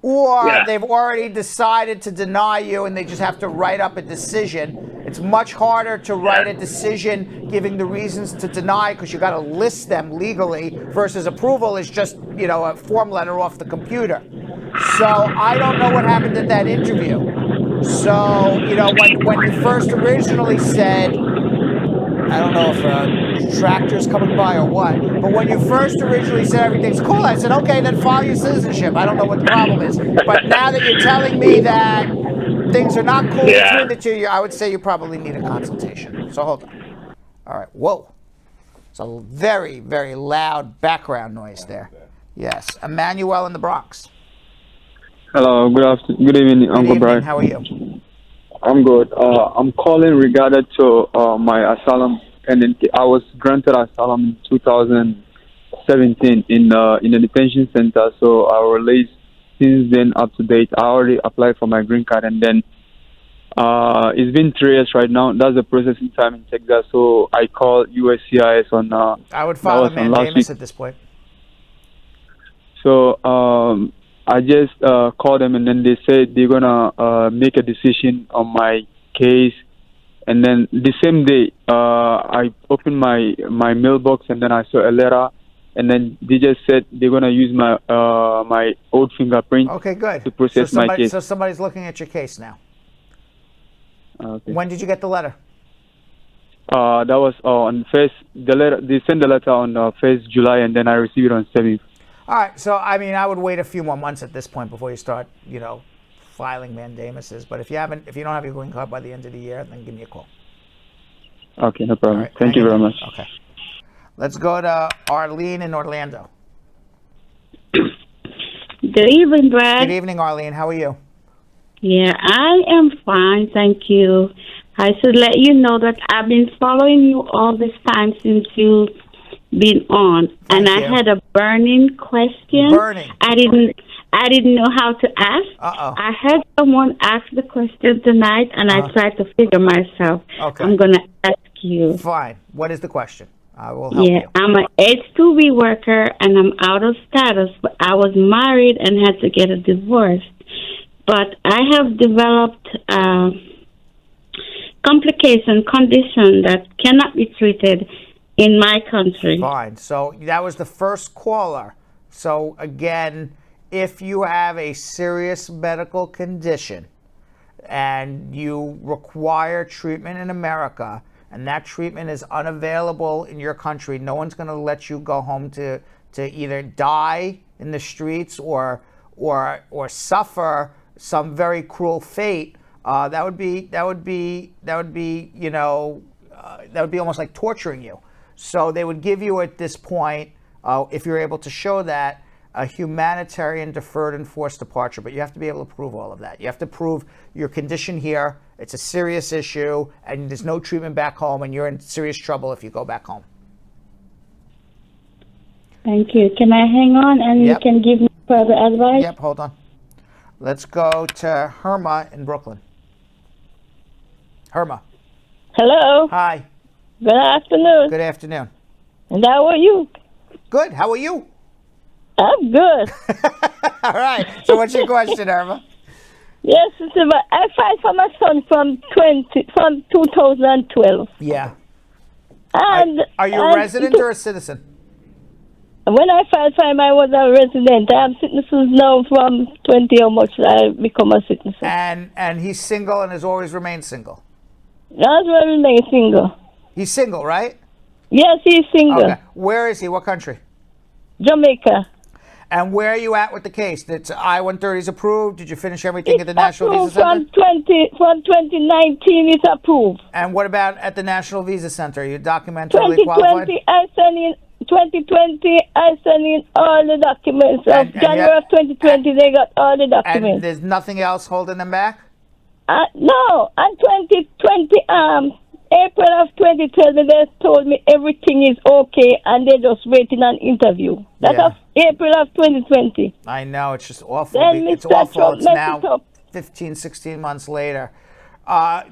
Or they've already decided to deny you and they just have to write up a decision. It's much harder to write a decision giving the reasons to deny because you got to list them legally versus approval is just, a form letter off the computer. So I don't know what happened at that interview. So, when you first originally said, I don't know if tractor's coming by or what, but when you first originally said everything's cool, I said, okay, then file your citizenship. I don't know what the problem is. But now that you're telling me that things are not cool between the two, I would say you probably need a consultation. So hold on. All right. Whoa. It's a very, very loud background noise there. Yes. Emmanuel in the Bronx. Hello. Good evening, Uncle Brian. How are you? I'm good. I'm calling regarding to my asylum pending. I was granted asylum in 2017 in the detention center, so I was released since then up to date. I already applied for my green card, and then it's been 3 years right now. That's the processing time in Texas, so I called USCIS on. I would file a mandamus at this point. So I just called them, and then they said they're gonna make a decision on my case. And then the same day, I opened my mailbox, and then I saw a letter, and then they just said they're gonna use my my old fingerprint. Okay, good. To process my case. So somebody's looking at your case now. Okay. When did you get the letter? That was on first. The letter they sent the letter on 1st July, and then I received it on 7th. All right, so I would wait a few more months at this point before you start, filing mandamuses. But if you don't have your green card by the end of the year, then give me a call. Okay, no problem. Right, Thank you very much. Okay, let's go to Arlene in Orlando. Good evening, Brad. Good evening, Arlene. How are you? Yeah, I am fine, thank you. I should let you know that I've been following you all this time since you've been on, and I had a burning question. I didn't know how to ask. I heard someone ask the question tonight, and I tried to figure myself. Okay. I'm going to ask you. Fine. What is the question? I will help you. I'm an H-2B worker, and I'm out of status, but I was married and had to get a divorce. But I have developed condition that cannot be treated in my country. Fine. So that was the first caller. So again, if you have a serious medical condition and you require treatment in America and that treatment is unavailable in your country, no one's going to let you go home to either die in the streets or suffer some very cruel fate. That would be almost like torturing you. So they would give you at this point, if you're able to show that, a humanitarian deferred enforced departure. But you have to be able to prove all of that. You have to prove your condition here, it's a serious issue, and there's no treatment back home, and you're in serious trouble if you go back home. Thank you. Can I hang on and you can give me further advice? Yep, hold on. Let's go to Herma in Brooklyn. Herma. Hello. Hi. Good afternoon. Good afternoon. And how are you? Good. How are you? I'm good. All right. So what's your question, Irma? Yes, I filed for my son from 2012. Yeah. And are you a resident or a citizen? When I filed for him, I was a resident. I have citizens now from 20 how much I become a citizen. And he's single and has always remained single? That's why I remain single. He's single, right? Yes, he's single. Okay. Where is he? What country? Jamaica. And where are you at with the case? Did I-130 is approved? Did you finish everything at the National Visa Center? From 2019, it's approved. And what about at the National Visa Center? Are you documentarily qualified? 2020, I sent in all the documents. January of 2020, they got all the documents. And there's nothing else holding them back? No, and 2020, April of 2020, they told me everything is okay, and they're just waiting on interview. That's of April of 2020. I know, it's just awful. Then It's Mr. awful. Trump It's messed now it up. 15, 16 months later. All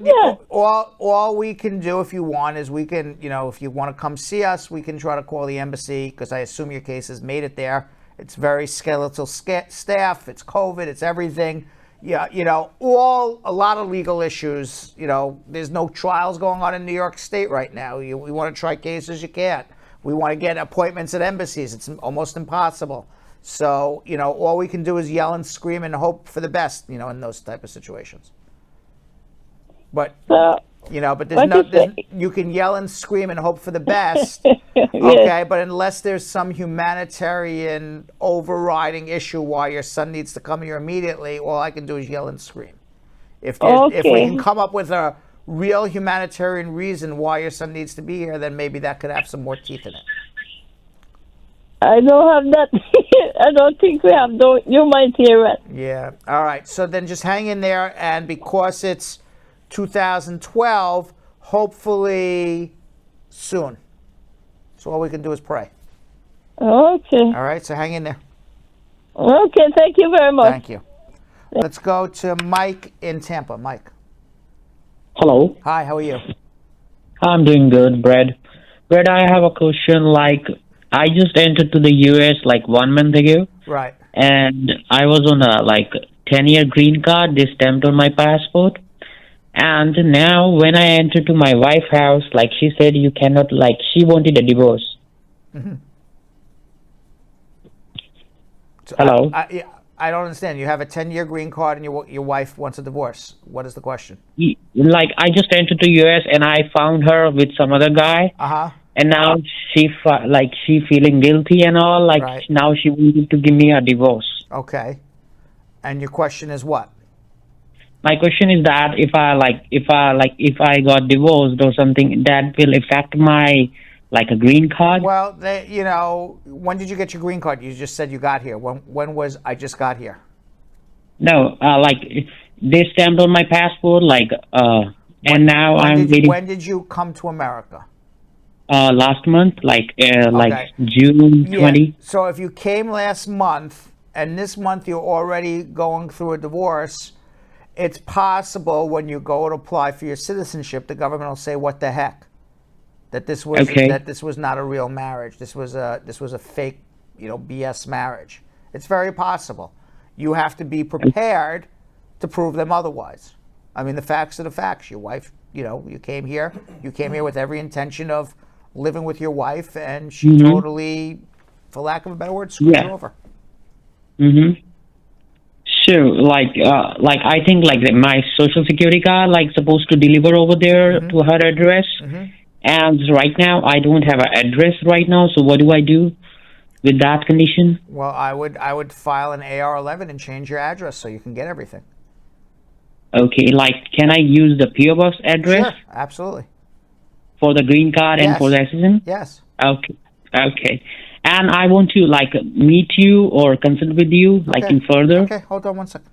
we can do if you want is we can, if you want to come see us, we can try to call the embassy, because I assume your case has made it there. It's very skeletal staff. It's COVID. It's everything. Yeah, a lot of legal issues. There's no trials going on in New York State right now. We want to try cases, you can't. We want to get appointments at embassies. It's almost impossible. So, all we can do is yell and scream and hope for the best, in those type of situations. But, you can yell and scream and hope for the best, okay? But unless there's some humanitarian overriding issue why your son needs to come here immediately, all I can do is yell and scream. If we can come up with a real humanitarian reason why your son needs to be here, then maybe that could have some more teeth in it. I don't have that. I don't think we have. You might hear it. Yeah. All right. So then just hang in there, and because it's 2012, hopefully soon. So all we can do is pray. Okay. All right, so hang in there. Okay, thank you very much. Thank you. Let's go to Mike in Tampa. Mike. Hello. Hi, how are you? I'm doing good, Brad. Brad, I have a question. I just entered to the U.S. 1 month ago. Right. And I was on a 10-year green card. They stamped on my passport. And now when I entered to my wife's house, she said you cannot, she wanted a divorce. Mm-hmm. So Hello? I don't understand. You have a 10-year green card and your wife wants a divorce. What is the question? I just entered the U.S. and I found her with some other guy. Uh-huh. And now she feeling guilty and all. Right. Now she wanted to give me a divorce. Okay. And your question is what? My question is that if I got divorced or something, that will affect my a green card. Well, when did you get your green card? You just said you got here. When was I just got here? No, they stamped on my passport, and now I'm waiting. When did you come to America? Last month, Okay. June 20. Yeah. So if you came last month and this month you're already going through a divorce, it's possible when you go to apply for your citizenship, the government will say, "What the heck? That this was not a real marriage. This was a fake, BS marriage." It's very possible. You have to be prepared to prove them otherwise. I mean, the facts are the facts. Your wife, you came here. You came here with every intention of living with your wife, and she totally, for lack of a better word, screwed you over. Mm-hmm. Sure. I think my social security card supposed to deliver over there to her address. Mm-hmm. And right now I don't have an address right now. So what do I do with that condition? Well, I would file an AR-11 and change your address so you can get everything. Okay. Can I use the PO box address? Sure, absolutely. For the green card and for the citizen? Yes. Okay. Okay. And I want to meet you or consult with you in further. Okay, hold on one second.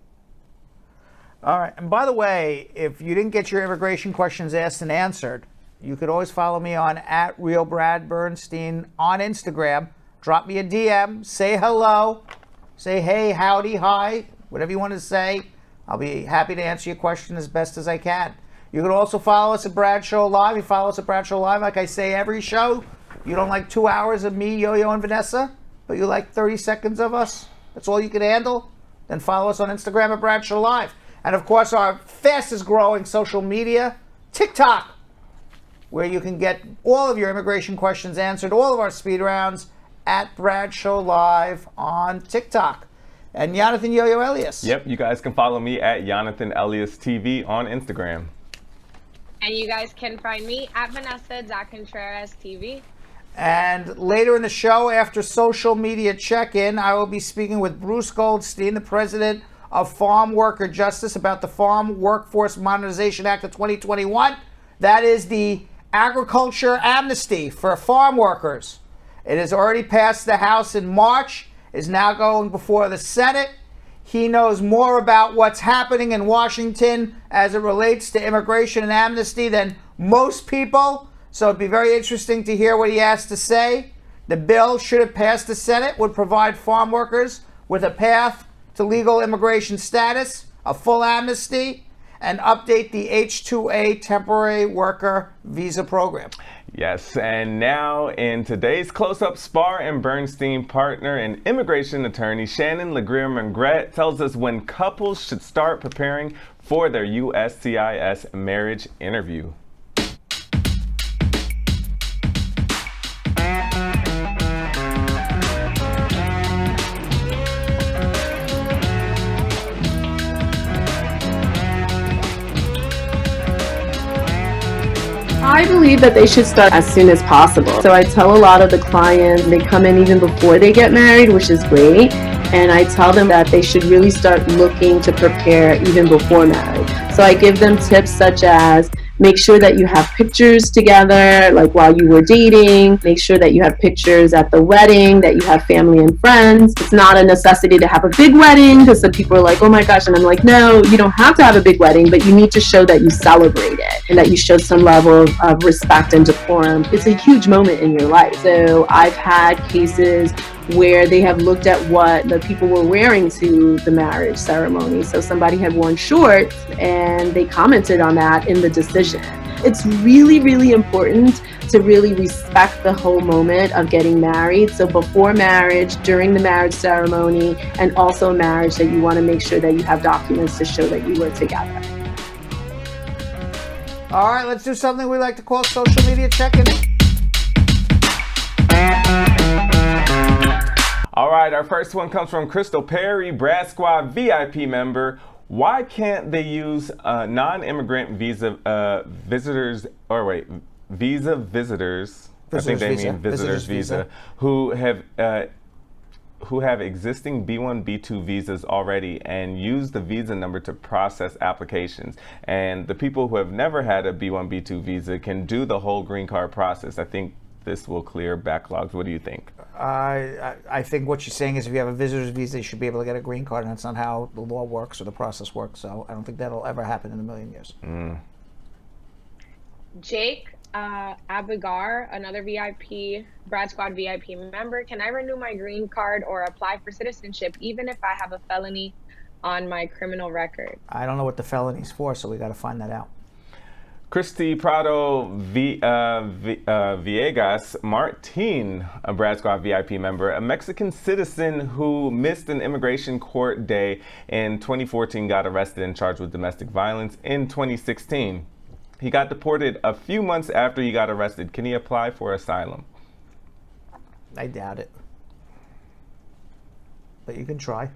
All right. And by the way, if you didn't get your immigration questions asked and answered, you could always follow me on @RealBradBernstein on Instagram. Drop me a DM, say hello, say hey, howdy, hi, whatever you want to say. I'll be happy to answer your question as best as I can. You can also follow us at Brad Show Live. You follow us at Brad Show Live, like I say every show. You don't like 2 hours of me, Yo-Yo, and Vanessa, but you like 30 seconds of us? That's all you can handle? Then follow us on Instagram at Brad Show Live. And of course, our fastest growing social media, TikTok, where you can get all of your immigration questions answered, all of our speed rounds at Bradshaw Live on TikTok. And Jonathan Yo-Yo Elias. Yep, you guys can follow me at Jonathan Elias TV on Instagram. And you guys can find me at Vanessa.Contreras TV. And later in the show, after social media check-in, I will be speaking with Bruce Goldstein, the president of Farm Worker Justice, about the Farm Workforce Modernization Act of 2021. That is the agriculture amnesty for farm workers. It has already passed the House in March, is now going before the Senate. He knows more about what's happening in Washington as it relates to immigration and amnesty than most people. So it'd be very interesting to hear what he has to say. The bill, should it pass the Senate, would provide farm workers with a path to legal immigration status, a full amnesty, and update the H-2A temporary worker visa program. Yes, and now in today's close-up, Spar and Bernstein partner and immigration attorney Shannon Legrier-Mengret tells us when couples should start preparing for their USCIS marriage interview. I believe that they should start as soon as possible. So I tell a lot of the clients, they come in even before they get married, which is great. And I tell them that they should really start looking to prepare even before marriage. So I give them tips such as make sure that you have pictures together, like while you were dating. Make sure that you have pictures at the wedding, that you have family and friends. It's not a necessity to have a big wedding, because some people are like, oh my gosh. And I'm like, no, you don't have to have a big wedding, but you need to show that you celebrate it and that you show some level of respect and decorum. It's a huge moment in your life. So I've had cases where they have looked at what the people were wearing to the marriage ceremony. So somebody had worn shorts and they commented on that in the decision. It's really, really important to really respect the whole moment of getting married. So before marriage, during the marriage ceremony, and also marriage, that you want to make sure that you have documents to show that you were together. All right, let's do something we like to call social media check-in. All right, our first one comes from Crystal Perry, Brad Squad VIP member. Why can't they use non-immigrant visa visitors, visa visitors? I think they mean visitors visa, who have existing B1, B2 visas already and use the visa number to process applications. And the people who have never had a B1, B2 visa can do the whole green card process. I think this will clear backlogs. What do you think? I think what you're saying is if you have a visitor's visa, you should be able to get a green card, and that's not how the law works or the process works. So I don't think that'll ever happen in a million years. Jake Abigar, another VIP, Brad Squad VIP member. Can I renew my green card or apply for citizenship even if I have a felony on my criminal record? I don't know what the felony's for, so we got to find that out. Christy Prado Villegas Martin, a Brad Squad VIP member, a Mexican citizen who missed an immigration court day in 2014, got arrested and charged with domestic violence in 2016. He got deported a few months after he got arrested. Can he apply for asylum? I doubt it. But you can try.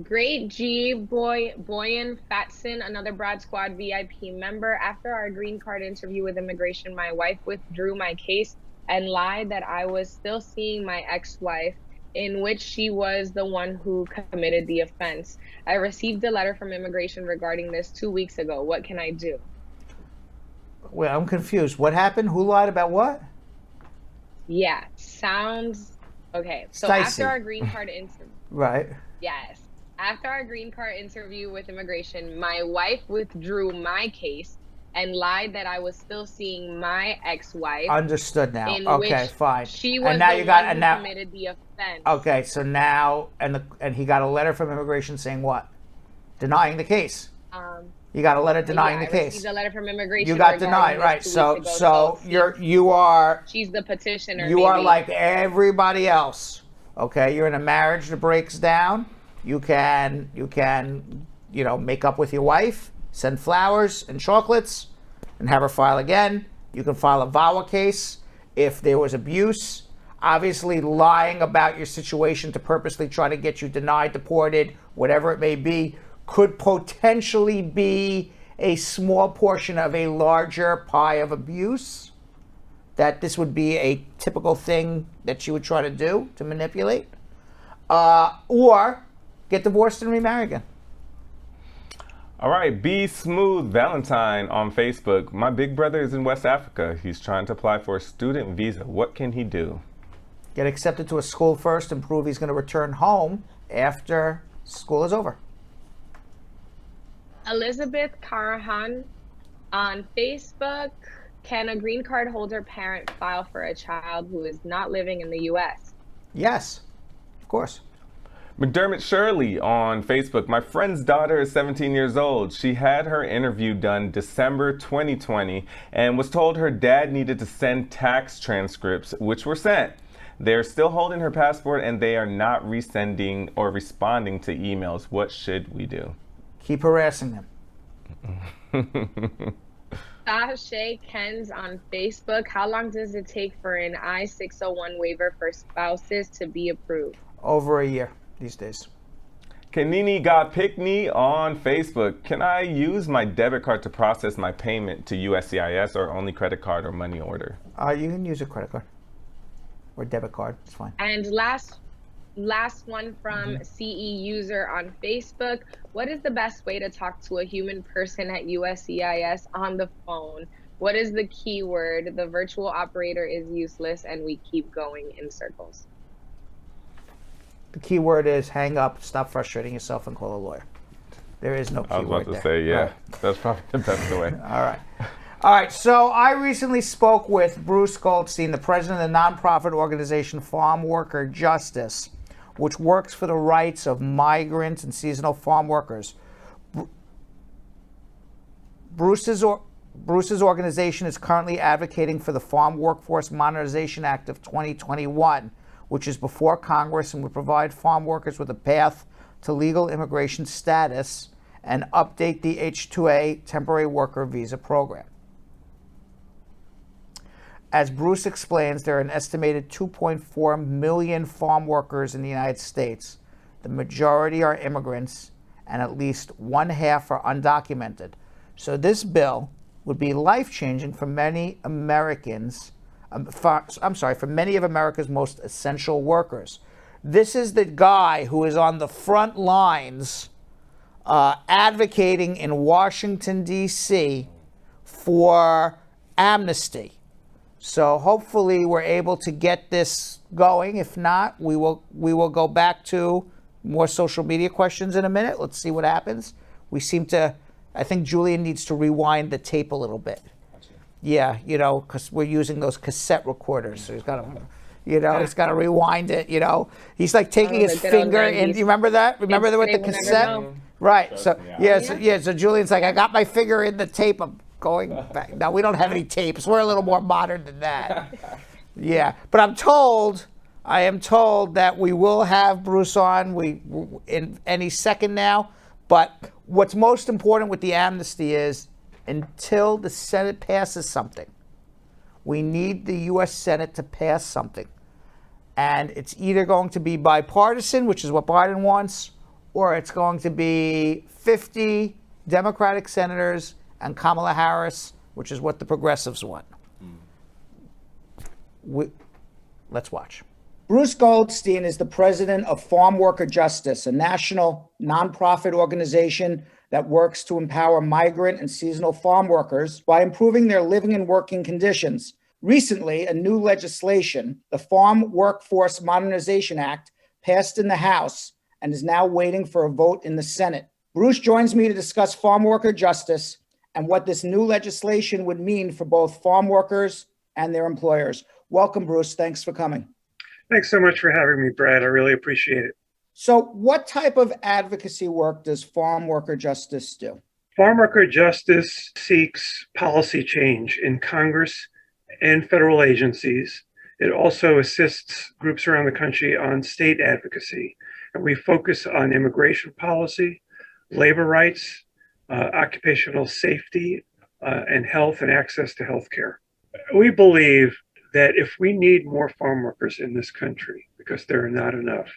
Great G Boyan Fatson, another Brad Squad VIP member. After our green card interview with immigration, my wife withdrew my case and lied that I was still seeing my ex-wife, in which she was the one who committed the offense. I received a letter from immigration regarding this 2 weeks ago. What can I do? Well, I'm confused. What happened? Who lied about what? Yeah, sounds okay. So Dicey. after our green card interview, Right. yes. After our green card interview with immigration, my wife withdrew my case and lied that I was still seeing my ex-wife. Understood now. In Okay, which fine. She was and now the you got one and who now committed the offense. Okay, so now and he got a letter from immigration saying what? Denying the case. You got a letter denying the I case. received a letter from immigration. You got regarding denied, this right? 2 So weeks ago. you are She's the petitioner. you are maybe. like everybody else. Okay, you're in a marriage that breaks down. You can, make up with your wife, send flowers and chocolates, and have her file again. You can file a VAWA case if there was abuse. Obviously, lying about your situation to purposely try to get you denied, deported, whatever it may be, could potentially be a small portion of a larger pie of abuse. That this would be a typical thing that you would try to do to manipulate. Or get divorced and remarry again. All right, Be Smooth Valentine on Facebook. My big brother is in West Africa. He's trying to apply for a student visa. What can he do? Get accepted to a school first and prove he's going to return home after school is over. Elizabeth Carahan on Facebook. Can a green card holder parent file for a child who is not living in the U.S.? Yes, of course. McDermott Shirley on Facebook. My friend's daughter is 17 years old. She had her interview done December 2020 and was told her dad needed to send tax transcripts, which were sent. They're still holding her passport and they are not resending or responding to emails. What should we do? Keep harassing them. Shay Kens on Facebook. How long does it take for an I-601 waiver for spouses to be approved? Over a year these days. Kanini Got Pickney on Facebook. Can I use my debit card to process my payment to USCIS or only credit card or money order? You can use a credit card or debit card. It's fine. And last one from CE User on Facebook. What is the best way to talk to a human person at USCIS on the phone? What is the keyword? The virtual operator is useless and we keep going in circles. The key word is hang up, stop frustrating yourself, and call a lawyer. There is no key word. I was about to there. say, yeah, right. That's probably the best way. All right, so I recently spoke with Bruce Goldstein, the president of the nonprofit organization Farm Worker Justice, which works for the rights of migrants and seasonal farm workers. Bruce's organization is currently advocating for the Farm Workforce Modernization Act of 2021, which is before Congress and would provide farm workers with a path to legal immigration status and update the H-2A temporary worker visa program. As Bruce explains, there are an estimated 2.4 million farm workers in the United States. The majority are immigrants, and at least one half are undocumented. So this bill would be life-changing for many Americans. For many of America's most essential workers. This is the guy who is on the front lines advocating in Washington, D.C. for amnesty. So hopefully we're able to get this going. If not, we will go back to more social media questions in a minute. Let's see what happens. I think Julian needs to rewind the tape a little bit. Yeah, because we're using those cassette recorders. So he's got to rewind it, He's like taking his finger and you remember that? Remember that with the cassette? Right. So so Julian's like, I got my finger in the tape. I'm going back. Now we don't have any tapes. We're a little more modern than that. Yeah. But I am told that we will have Bruce on in any second now. But what's most important with the amnesty is until the Senate passes something, we need the U.S. Senate to pass something. And it's either going to be bipartisan, which is what Biden wants, or it's going to be 50 Democratic senators and Kamala Harris, which is what the progressives want. Let's watch. Bruce Goldstein is the president of Farm Worker Justice, a national nonprofit organization that works to empower migrant and seasonal farm workers by improving their living and working conditions. Recently, a new legislation, the Farm Workforce Modernization Act, passed in the House and is now waiting for a vote in the Senate. Bruce joins me to discuss farm worker justice and what this new legislation would mean for both farm workers and their employers. Welcome, Bruce. Thanks for coming. Thanks so much for having me, Brad. I really appreciate it. So what type of advocacy work does Farm Worker Justice do? Farm Worker Justice seeks policy change in Congress and federal agencies. It also assists groups around the country on state advocacy. and we focus on immigration policy, labor rights, occupational safety, and health and access to health care. We believe that if we need more farm workers in this country, because there are not enough,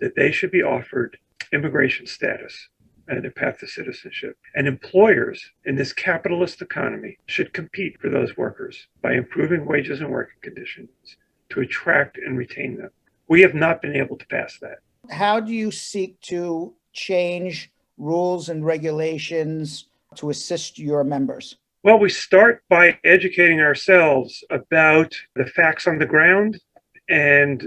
that they should be offered immigration status and a path to citizenship. And employers in this capitalist economy should compete for those workers by improving wages and working conditions to attract and retain them. We have not been able to pass that. How do you seek to change rules and regulations to assist your members? Well, we start by educating ourselves about the facts on the ground and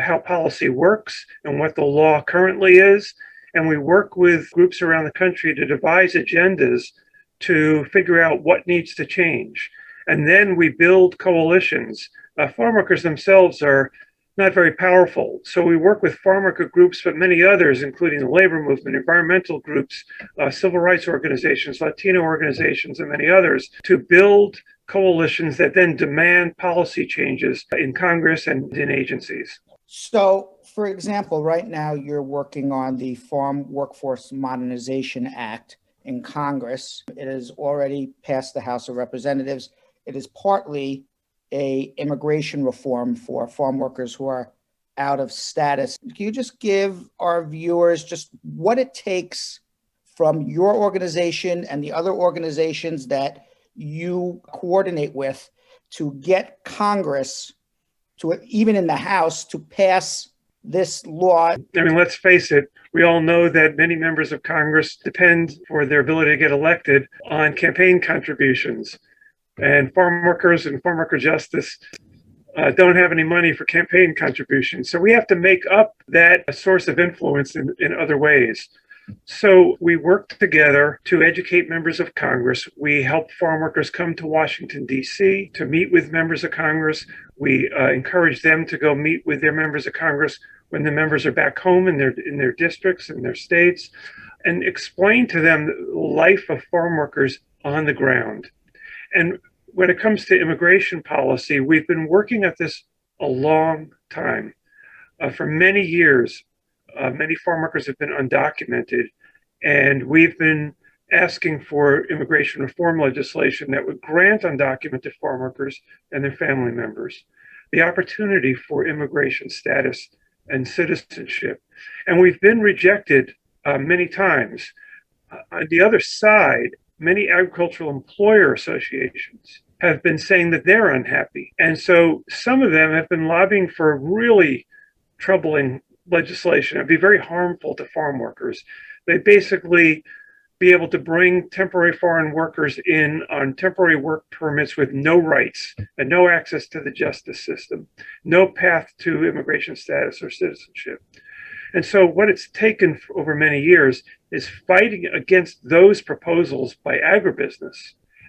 how policy works and what the law currently is. And we work with groups around the country to devise agendas to figure out what needs to change. And then we build coalitions. Farm workers themselves are not very powerful. So we work with farm worker groups, but many others, including the labor movement, environmental groups, civil rights organizations, Latino organizations, and many others to build coalitions that then demand policy changes in Congress and in agencies. So, for example, right now you're working on the Farm Workforce Modernization Act in Congress. It has already passed the House of Representatives. It is partly a immigration reform for farm workers who are out of status. Can you just give our viewers just what it takes from your organization and the other organizations that you coordinate with to get Congress to, even in the House, to pass this law? I mean, let's face it, we all know that many members of Congress depend for their ability to get elected on campaign contributions. And farm workers and Farm Worker Justice don't have any money for campaign contributions. So we have to make up that source of influence in other ways. So we work together to educate members of Congress. We help farm workers come to Washington, D.C. to meet with members of Congress. We encourage them to go meet with their members of Congress when the members are back home in their districts and their states, and explain to them the life of farm workers on the ground. And when it comes to immigration policy, we've been working at this a long time. For many years, many farm workers have been undocumented, and we've been asking for immigration reform legislation that would grant undocumented farm workers and their family members the opportunity for immigration status and citizenship. And we've been rejected many times. On the other side, many agricultural employer associations have been saying that they're unhappy. And so some of them have been lobbying for really troubling legislation. It'd be very harmful to farm workers. They'd basically be able to bring temporary foreign workers in on temporary work permits with no rights and no access to the justice system, no path to immigration status or citizenship. And so what it's taken over many years is fighting against those proposals by agribusiness.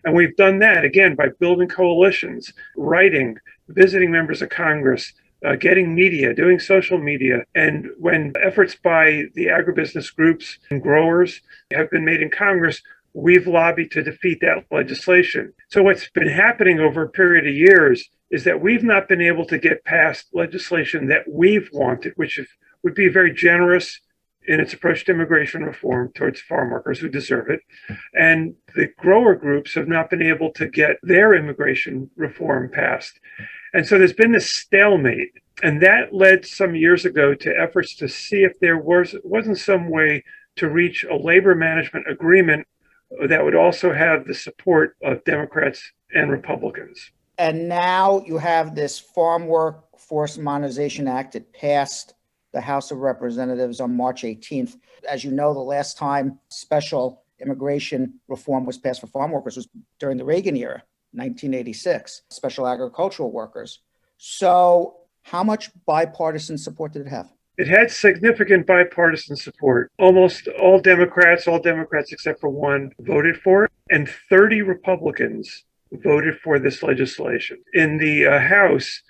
And we've done that, again, by building coalitions, writing, visiting members of Congress, getting media, doing social media. And when efforts by the agribusiness groups and growers have been made in Congress, we've lobbied to defeat that legislation. So what's been happening over a period of years is that we've not been able to get past legislation that we've wanted, which would be very generous in its approach to immigration reform towards farm workers who deserve it. And the grower groups have not been able to get their immigration reform passed. And so there's been this stalemate. And that led some years ago to efforts to see if there wasn't some way to reach a labor management agreement that would also have the support of Democrats and Republicans. And now you have this Farm Workforce Modernization Act. It passed the House of Representatives on March 18th. As you know, the last time special immigration reform was passed for farm workers was during the Reagan era, 1986, special agricultural workers. So how much bipartisan support did it have? It had significant bipartisan support. Almost all Democrats except for one, voted for it, and 30 Republicans voted for this legislation. In the House,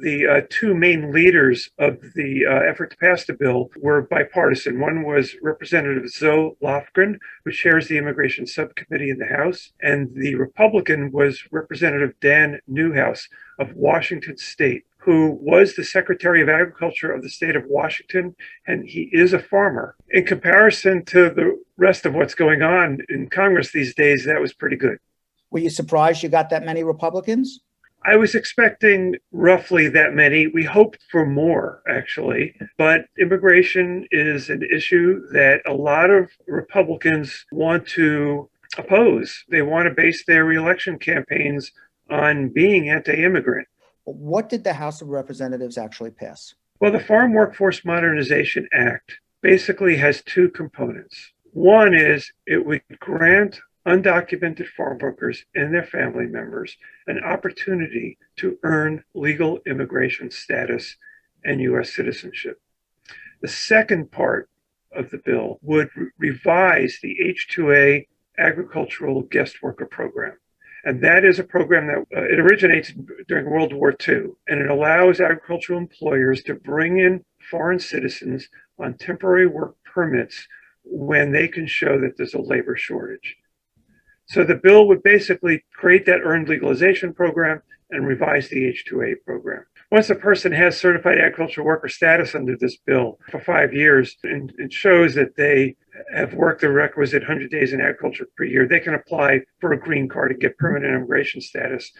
the two main leaders of the effort to pass the bill were bipartisan. One was Representative Zoe Lofgren, who chairs the Immigration Subcommittee in the House, and the Republican was Representative Dan Newhouse of Washington State, who was the Secretary of Agriculture of the state of Washington, and he is a farmer. In comparison to the rest of what's going on in Congress these days, that was pretty good. Were you surprised you got that many Republicans? I was expecting roughly that many. We hoped for more, actually. But immigration is an issue that a lot of Republicans want to oppose. They want to base their reelection campaigns on being anti-immigrant. What did the House of Representatives actually pass? Well, the Farm Workforce Modernization Act basically has two components. One is it would grant undocumented farm workers and their family members an opportunity to earn legal immigration status and U.S. citizenship. The second part of the bill would revise the H-2A agricultural guest worker program. And that is a program that it originates during World War II, and it allows agricultural employers to bring in foreign citizens on temporary work permits when they can show that there's a labor shortage. So the bill would basically create that earned legalization program and revise the H-2A program. Once a person has certified agricultural worker status under this bill for 5 years, and it shows that they have worked the requisite 100 days in agriculture per year, they can apply for a green card and get permanent immigration status.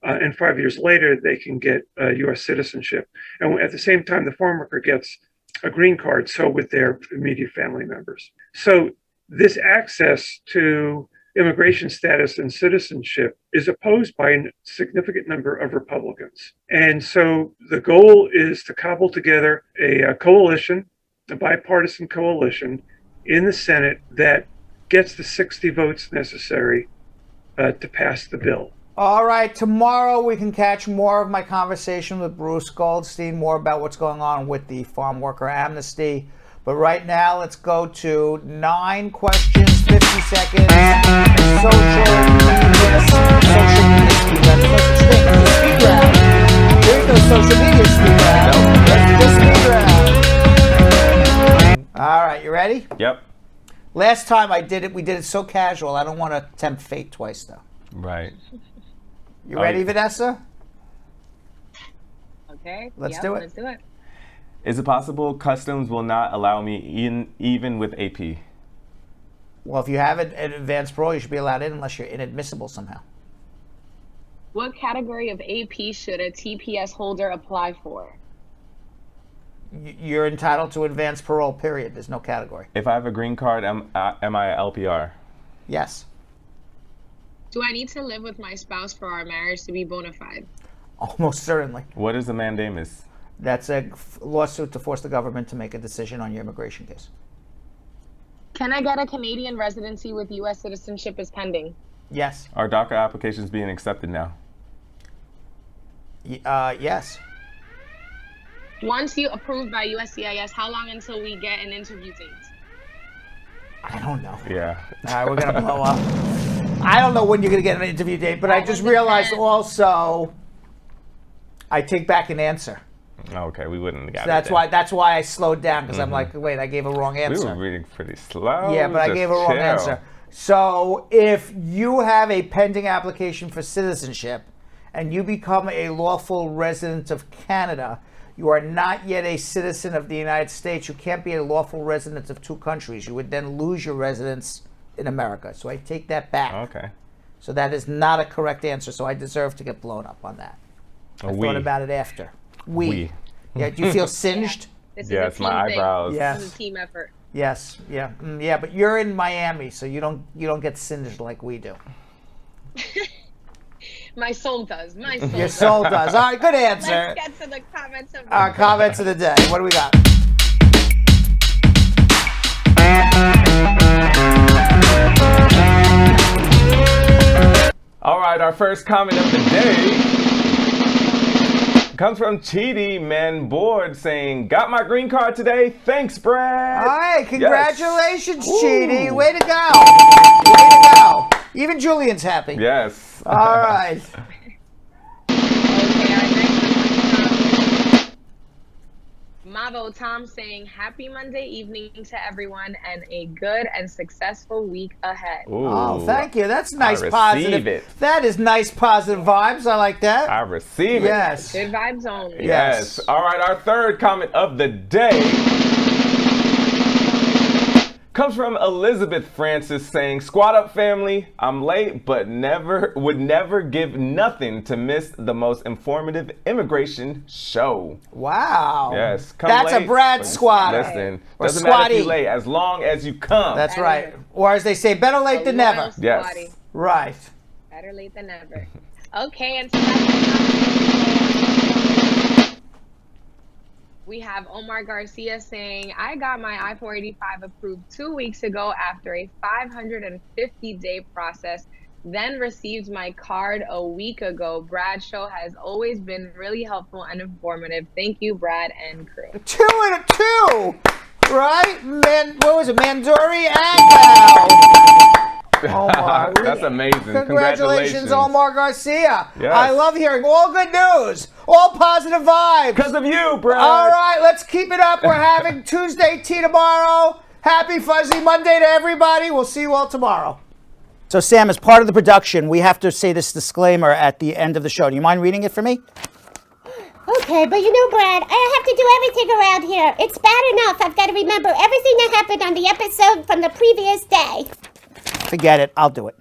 And 5 years later, they can get U.S. citizenship. And at the same time, the farm worker gets a green card, so with their immediate family members. So this access to immigration status and citizenship is opposed by a significant number of Republicans. And so the goal is to cobble together a coalition, a bipartisan coalition in the Senate that gets the 60 votes necessary to pass the bill. All right, tomorrow we can catch more of my conversation with Bruce Goldstein, more about what's going on with the farm worker amnesty. But right now, let's go to 9 questions, 50 seconds. Social media speed round. There's no such thing as a speed round. There is no social media speed round. Let's just speed round. All right, you ready? Yep. Last time I did it, we did it so casual. I don't want to tempt fate twice, though. Right. You ready, Vanessa? Okay. Let's do it. Let's do it. Is it possible customs will not allow me in even with AP? Well, if you have an advanced parole, you should be allowed in unless you're inadmissible somehow. What category of AP should a TPS holder apply for? You're entitled to advanced parole, period. There's no category. If I have a green card, am I LPR? Yes. Do I need to live with my spouse for our marriage to be bona fide? Almost certainly. What is a mandamus? That's a lawsuit to force the government to make a decision on your immigration case. Can I get a Canadian residency with U.S. citizenship is pending? Yes. Are DACA applications being accepted now? Yes. Once you approved by USCIS, how long until we get an interview date? I don't know. Yeah. All right, we're going to blow up. I don't know when you're going to get an interview date, but I just realized also I take back an answer. Okay, we wouldn't have got it. That's why I slowed down, because I'm like, wait, I gave a wrong answer. We were reading pretty slow. Yeah, but I gave a wrong answer. So if you have a pending application for citizenship and you become a lawful resident of Canada, you are not yet a citizen of the United States. You can't be a lawful resident of 2 countries. You would then lose your residence in America. So I take that back. Okay. So that is not a correct answer. So I deserve to get blown up on that. I thought about it after. We. Yeah. Do you feel singed? Yeah, it's my eyebrows. Yes. This is a team effort. Yes. Yeah. Yeah. But you're in Miami, so you don't get singed like we do. My soul does. My soul. Your soul does. All right. Good answer. Let's get to the comments of the day. Comments of the day. What do we got? All right. Our first comment of the day comes from Chidi Man Board saying, "Got my green card today. Thanks, Brad." All right, congratulations, yes. Chidi. Way to go. Way to go. Even Julian's happy. Yes. All right. Mavo Tom saying happy Monday evening to everyone and a good and successful week ahead. Ooh, oh, thank you. That's nice, I positive. it. That is nice, positive vibes. I like that. I receive it. Yes. Good vibes only. Yes. All right, our third comment of the day comes from Elizabeth Francis saying, "Squad up, family. I'm late, but would never give nothing to miss the most informative immigration show." Wow. Yes. Come That's late, a Brad but squad. Listen, Or doesn't matter if squatty. you're late, as long as you come. That's right. Or as they say, better late than never. Yes. Right. Better late than never. Okay, and we have Omar Garcia saying, I got my I-485 approved 2 weeks ago after a 550-day process, then received my card a week ago. Brad show has always been really helpful and informative. Thank you, Brad and crew. 2 and 2, right? What was it, Mandori and Omar. That's amazing. Congratulations, Omar Garcia. Yes. I love hearing all good news, all positive vibes. Because of you, Brad. All right, let's keep it up. We're having Tuesday tea tomorrow. Happy Fuzzy Monday to everybody. We'll see you all tomorrow. So, Sam, as part of the production, we have to say this disclaimer at the end of the show. Do you mind reading it for me? Okay, but you know, Brad, I have to do everything around here. It's bad enough I've got to remember everything that happened on the episode from the previous day. Forget it. I'll do it.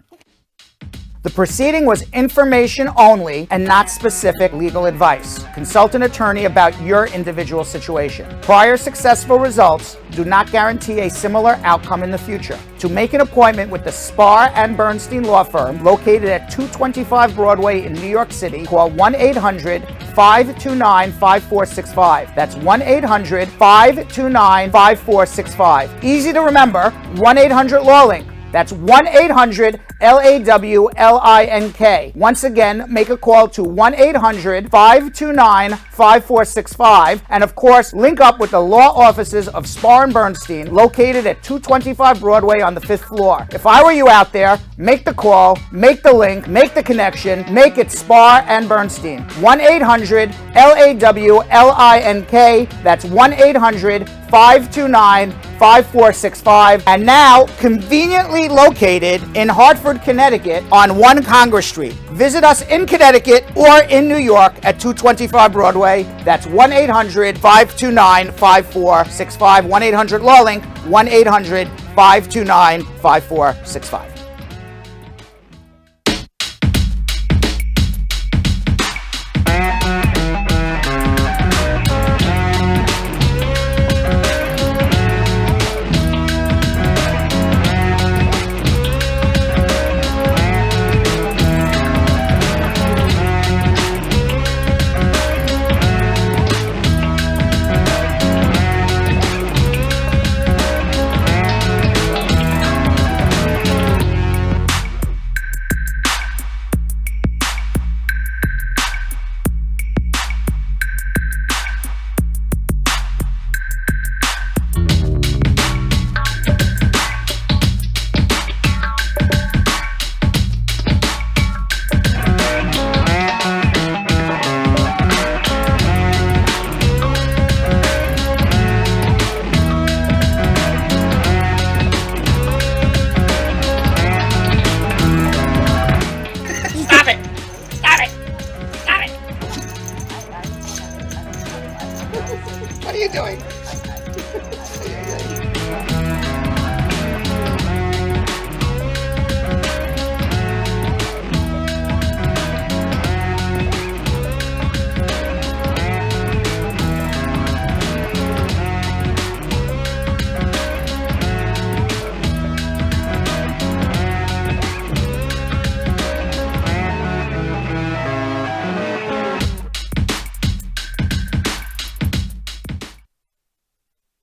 The proceeding was information only and not specific legal advice. Consult an attorney about your individual situation. Prior successful results do not guarantee a similar outcome in the future. To make an appointment with the Spar and Bernstein Law Firm located at 225 Broadway in New York City, call 1-800-529-5465. That's 1-800-529-5465. Easy to remember, 1-800-LAW-LINK. That's 1-800-LAWLINK. Once again, make a call to 1-800-529-5465. And of course, link up with the law offices of Spar and Bernstein, located at 225 Broadway on the 5th floor. If I were you out there, make the call, make the link, make the connection, make it Spar and Bernstein. 1-800-LAWLINK. That's 1-800-529-5465. And now, conveniently located in Hartford, Connecticut on 1 Congress Street. Visit us in Connecticut or in New York at 225 Broadway. That's 1-800-529-5465. 1-800-LAW-LINK. 1-800-529-5465.